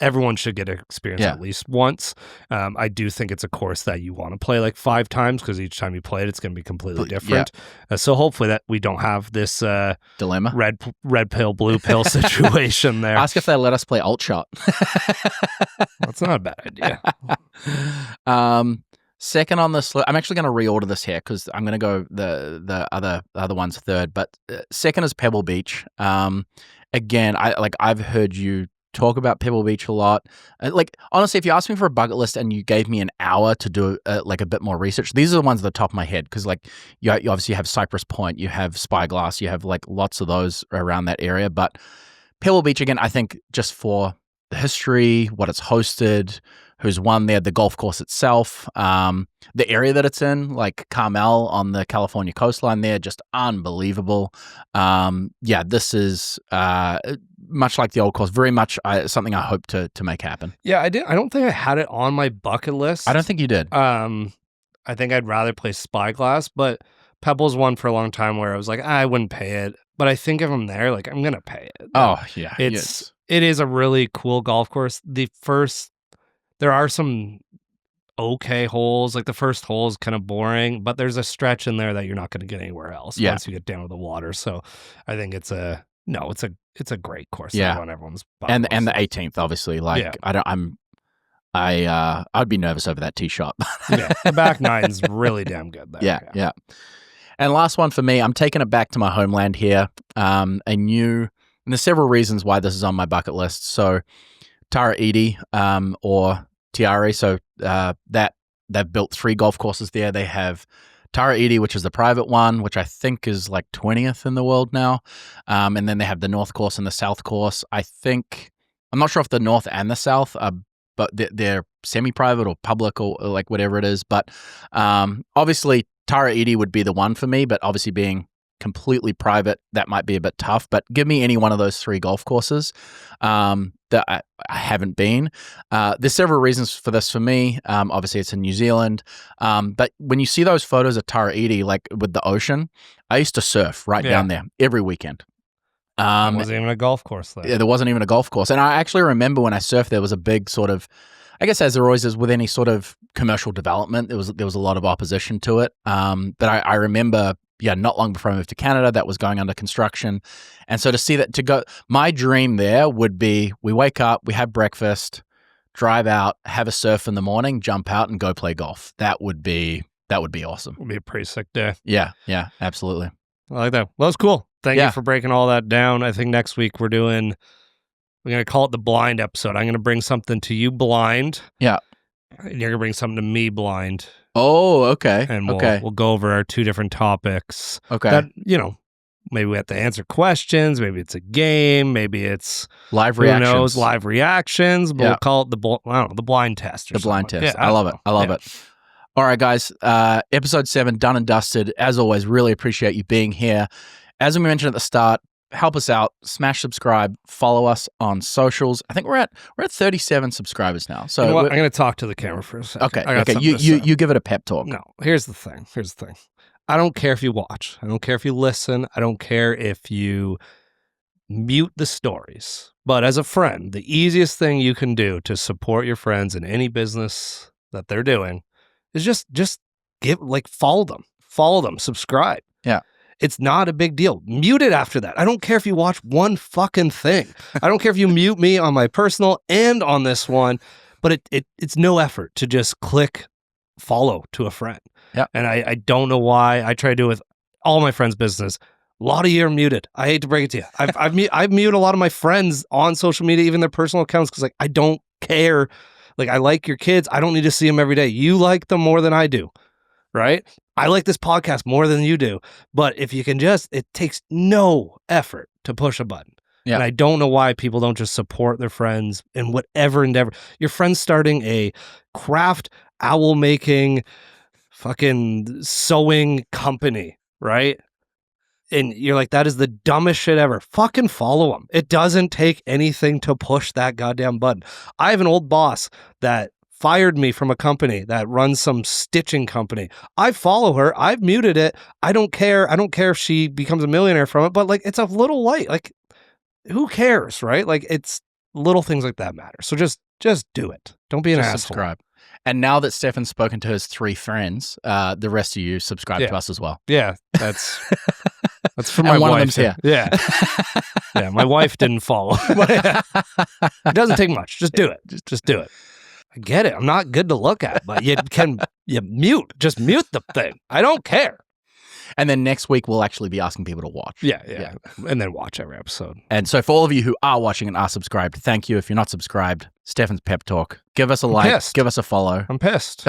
everyone should get to experience at least once. I do think it's a course that you want to play like 5 times because each time you play it, it's going to be completely different. So hopefully that we don't have this dilemma, red pill, blue pill situation there. Ask if they let us play alt shot. That's not a bad idea. Second on this list, I'm actually going to reorder this here because I'm going to go the other ones third. But second is Pebble Beach. Again, I've heard you talk about Pebble Beach a lot. Honestly, if you asked me for a bucket list and you gave me an hour to do a bit more research, these are the ones at the top of my head because you obviously have Cypress Point, you have Spyglass, you have lots of those around that area. But Pebble Beach again, I think just for the history, what it's hosted, who's won there, the golf course itself, the area that it's in, like Carmel on the California coastline there, just unbelievable. This is much like the old course, very much something I hope to make happen. Yeah, I don't think I had it on my bucket list. I don't think you did. I think I'd rather play Spyglass, but Pebble's one for a long time where I was like, I wouldn't pay it. But I think if I'm there, like, I'm going to pay it. Oh, yeah. It is a really cool golf course. There are some okay holes. Like, the first hole is kind of boring, but there's a stretch in there that you're not going to get anywhere else once you get down to the water. So I think it's a great course. Yeah. On everyone's and the 18th, obviously. Like, I'd be nervous over that tee shot. The back nine's really damn good there. Yeah. And last one for me, I'm taking it back to my homeland here. And there's several reasons why this is on my bucket list. So Tara Iti, or Tiare, so that they've built 3 golf courses there. They have Tara Iti, which is the private one, which I think is like 20th in the world now. And then they have the North course and the South course. I'm not sure if the North and the South are, but they're semi-private or public or like whatever it is. But obviously Tara Iti would be the one for me, but obviously being completely private, that might be a bit tough. But give me any one of those 3 golf courses that I haven't been. There's several reasons for this for me. Obviously, it's in New Zealand. But when you see those photos of Tara Iti, like with the ocean, I used to surf right down there every weekend. There wasn't even a golf course there. Yeah, there wasn't even a golf course. And I actually remember when I surfed, there was a big sort of, I guess as there always is with any sort of commercial development, there was a lot of opposition to it. But I remember, not long before I moved to Canada, that was going under construction. And so to see that, my dream there would be, we wake up, we have breakfast, drive out, have a surf in the morning, jump out and go play golf. That would be awesome. It would be a pretty sick day. Yeah, absolutely. I like that. Well, that's cool. Thank you for breaking all that down. I think next week we're going to call it the blind episode. I'm going to bring something to you blind. Yeah. And you're going to bring something to me blind. Oh, okay. And we'll go over our 2 different topics. Okay. That, maybe we have to answer questions. Maybe it's a game. Maybe it's live reactions. Who knows, live reactions. But we'll call it the blind test. The blind test. Yeah, I love it. I love it. All right, guys. Episode 7 done and dusted. As always, really appreciate you being here. As we mentioned at the start, help us out. Smash subscribe. Follow us on socials. I think we're at 37 subscribers now. So I'm going to talk to the camera for a second. Okay. You give it a pep talk. No. Here's the thing. I don't care if you watch. I don't care if you listen. I don't care if you mute the stories. But as a friend, the easiest thing you can do to support your friends in any business that they're doing is just follow them, subscribe. Yeah. It's not a big deal. Mute it after that. I don't care if you watch one fucking thing. I don't care if you mute me on my personal and on this one, but it's no effort to just click follow to a friend. Yeah. And I don't know why. I try to do it with all my friends' business. A lot of you are muted. I hate to break it to you. I've muted a lot of my friends on social media, even their personal accounts, because I don't care. Like, I like your kids. I don't need to see them every day. You like them more than I do, right? I like this podcast more than you do. But if you can it takes no effort to push a button. Yeah. And I don't know why people don't just support their friends in whatever endeavor. Your friend's starting a craft owl making fucking sewing company, right? And you're like, that is the dumbest shit ever. Fucking follow them. It doesn't take anything to push that goddamn button. I have an old boss that fired me from a company that runs some stitching company. I follow her. I've muted it. I don't care. I don't care if she becomes a millionaire from it, but like, it's a little light. Like, who cares, right? Like, it's little things like that matter. So just do it. Don't be an asshole. Subscribe. And now that Stefan's spoken to his 3 friends, the rest of you subscribe to us as well. Yeah, that's for my wife. One of them's here. Yeah. Yeah, my wife didn't follow. It doesn't take much. Just do it. Just do it. I get it. I'm not good to look at, but you mute. Just mute the thing. I don't care. And then next week, we'll actually be asking people to watch. Yeah. And then watch every episode. And so for all of you who are watching and are subscribed, thank you. If you're not subscribed, Stefan's pep talk. Give us a like. Give us a follow. I'm pissed.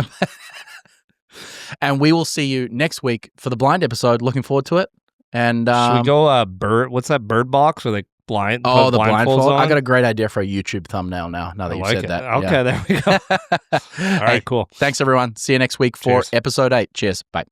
And we will see you next week for the blind episode. Looking forward to it. And should we go bird? What's that bird box where they blind. Oh, put the blindfold. on. I got a great idea for a YouTube thumbnail now that you've said that. Okay, Yeah. there we go. All right, cool. Thanks, everyone. See you next week for Cheers. episode 8. Cheers. Bye.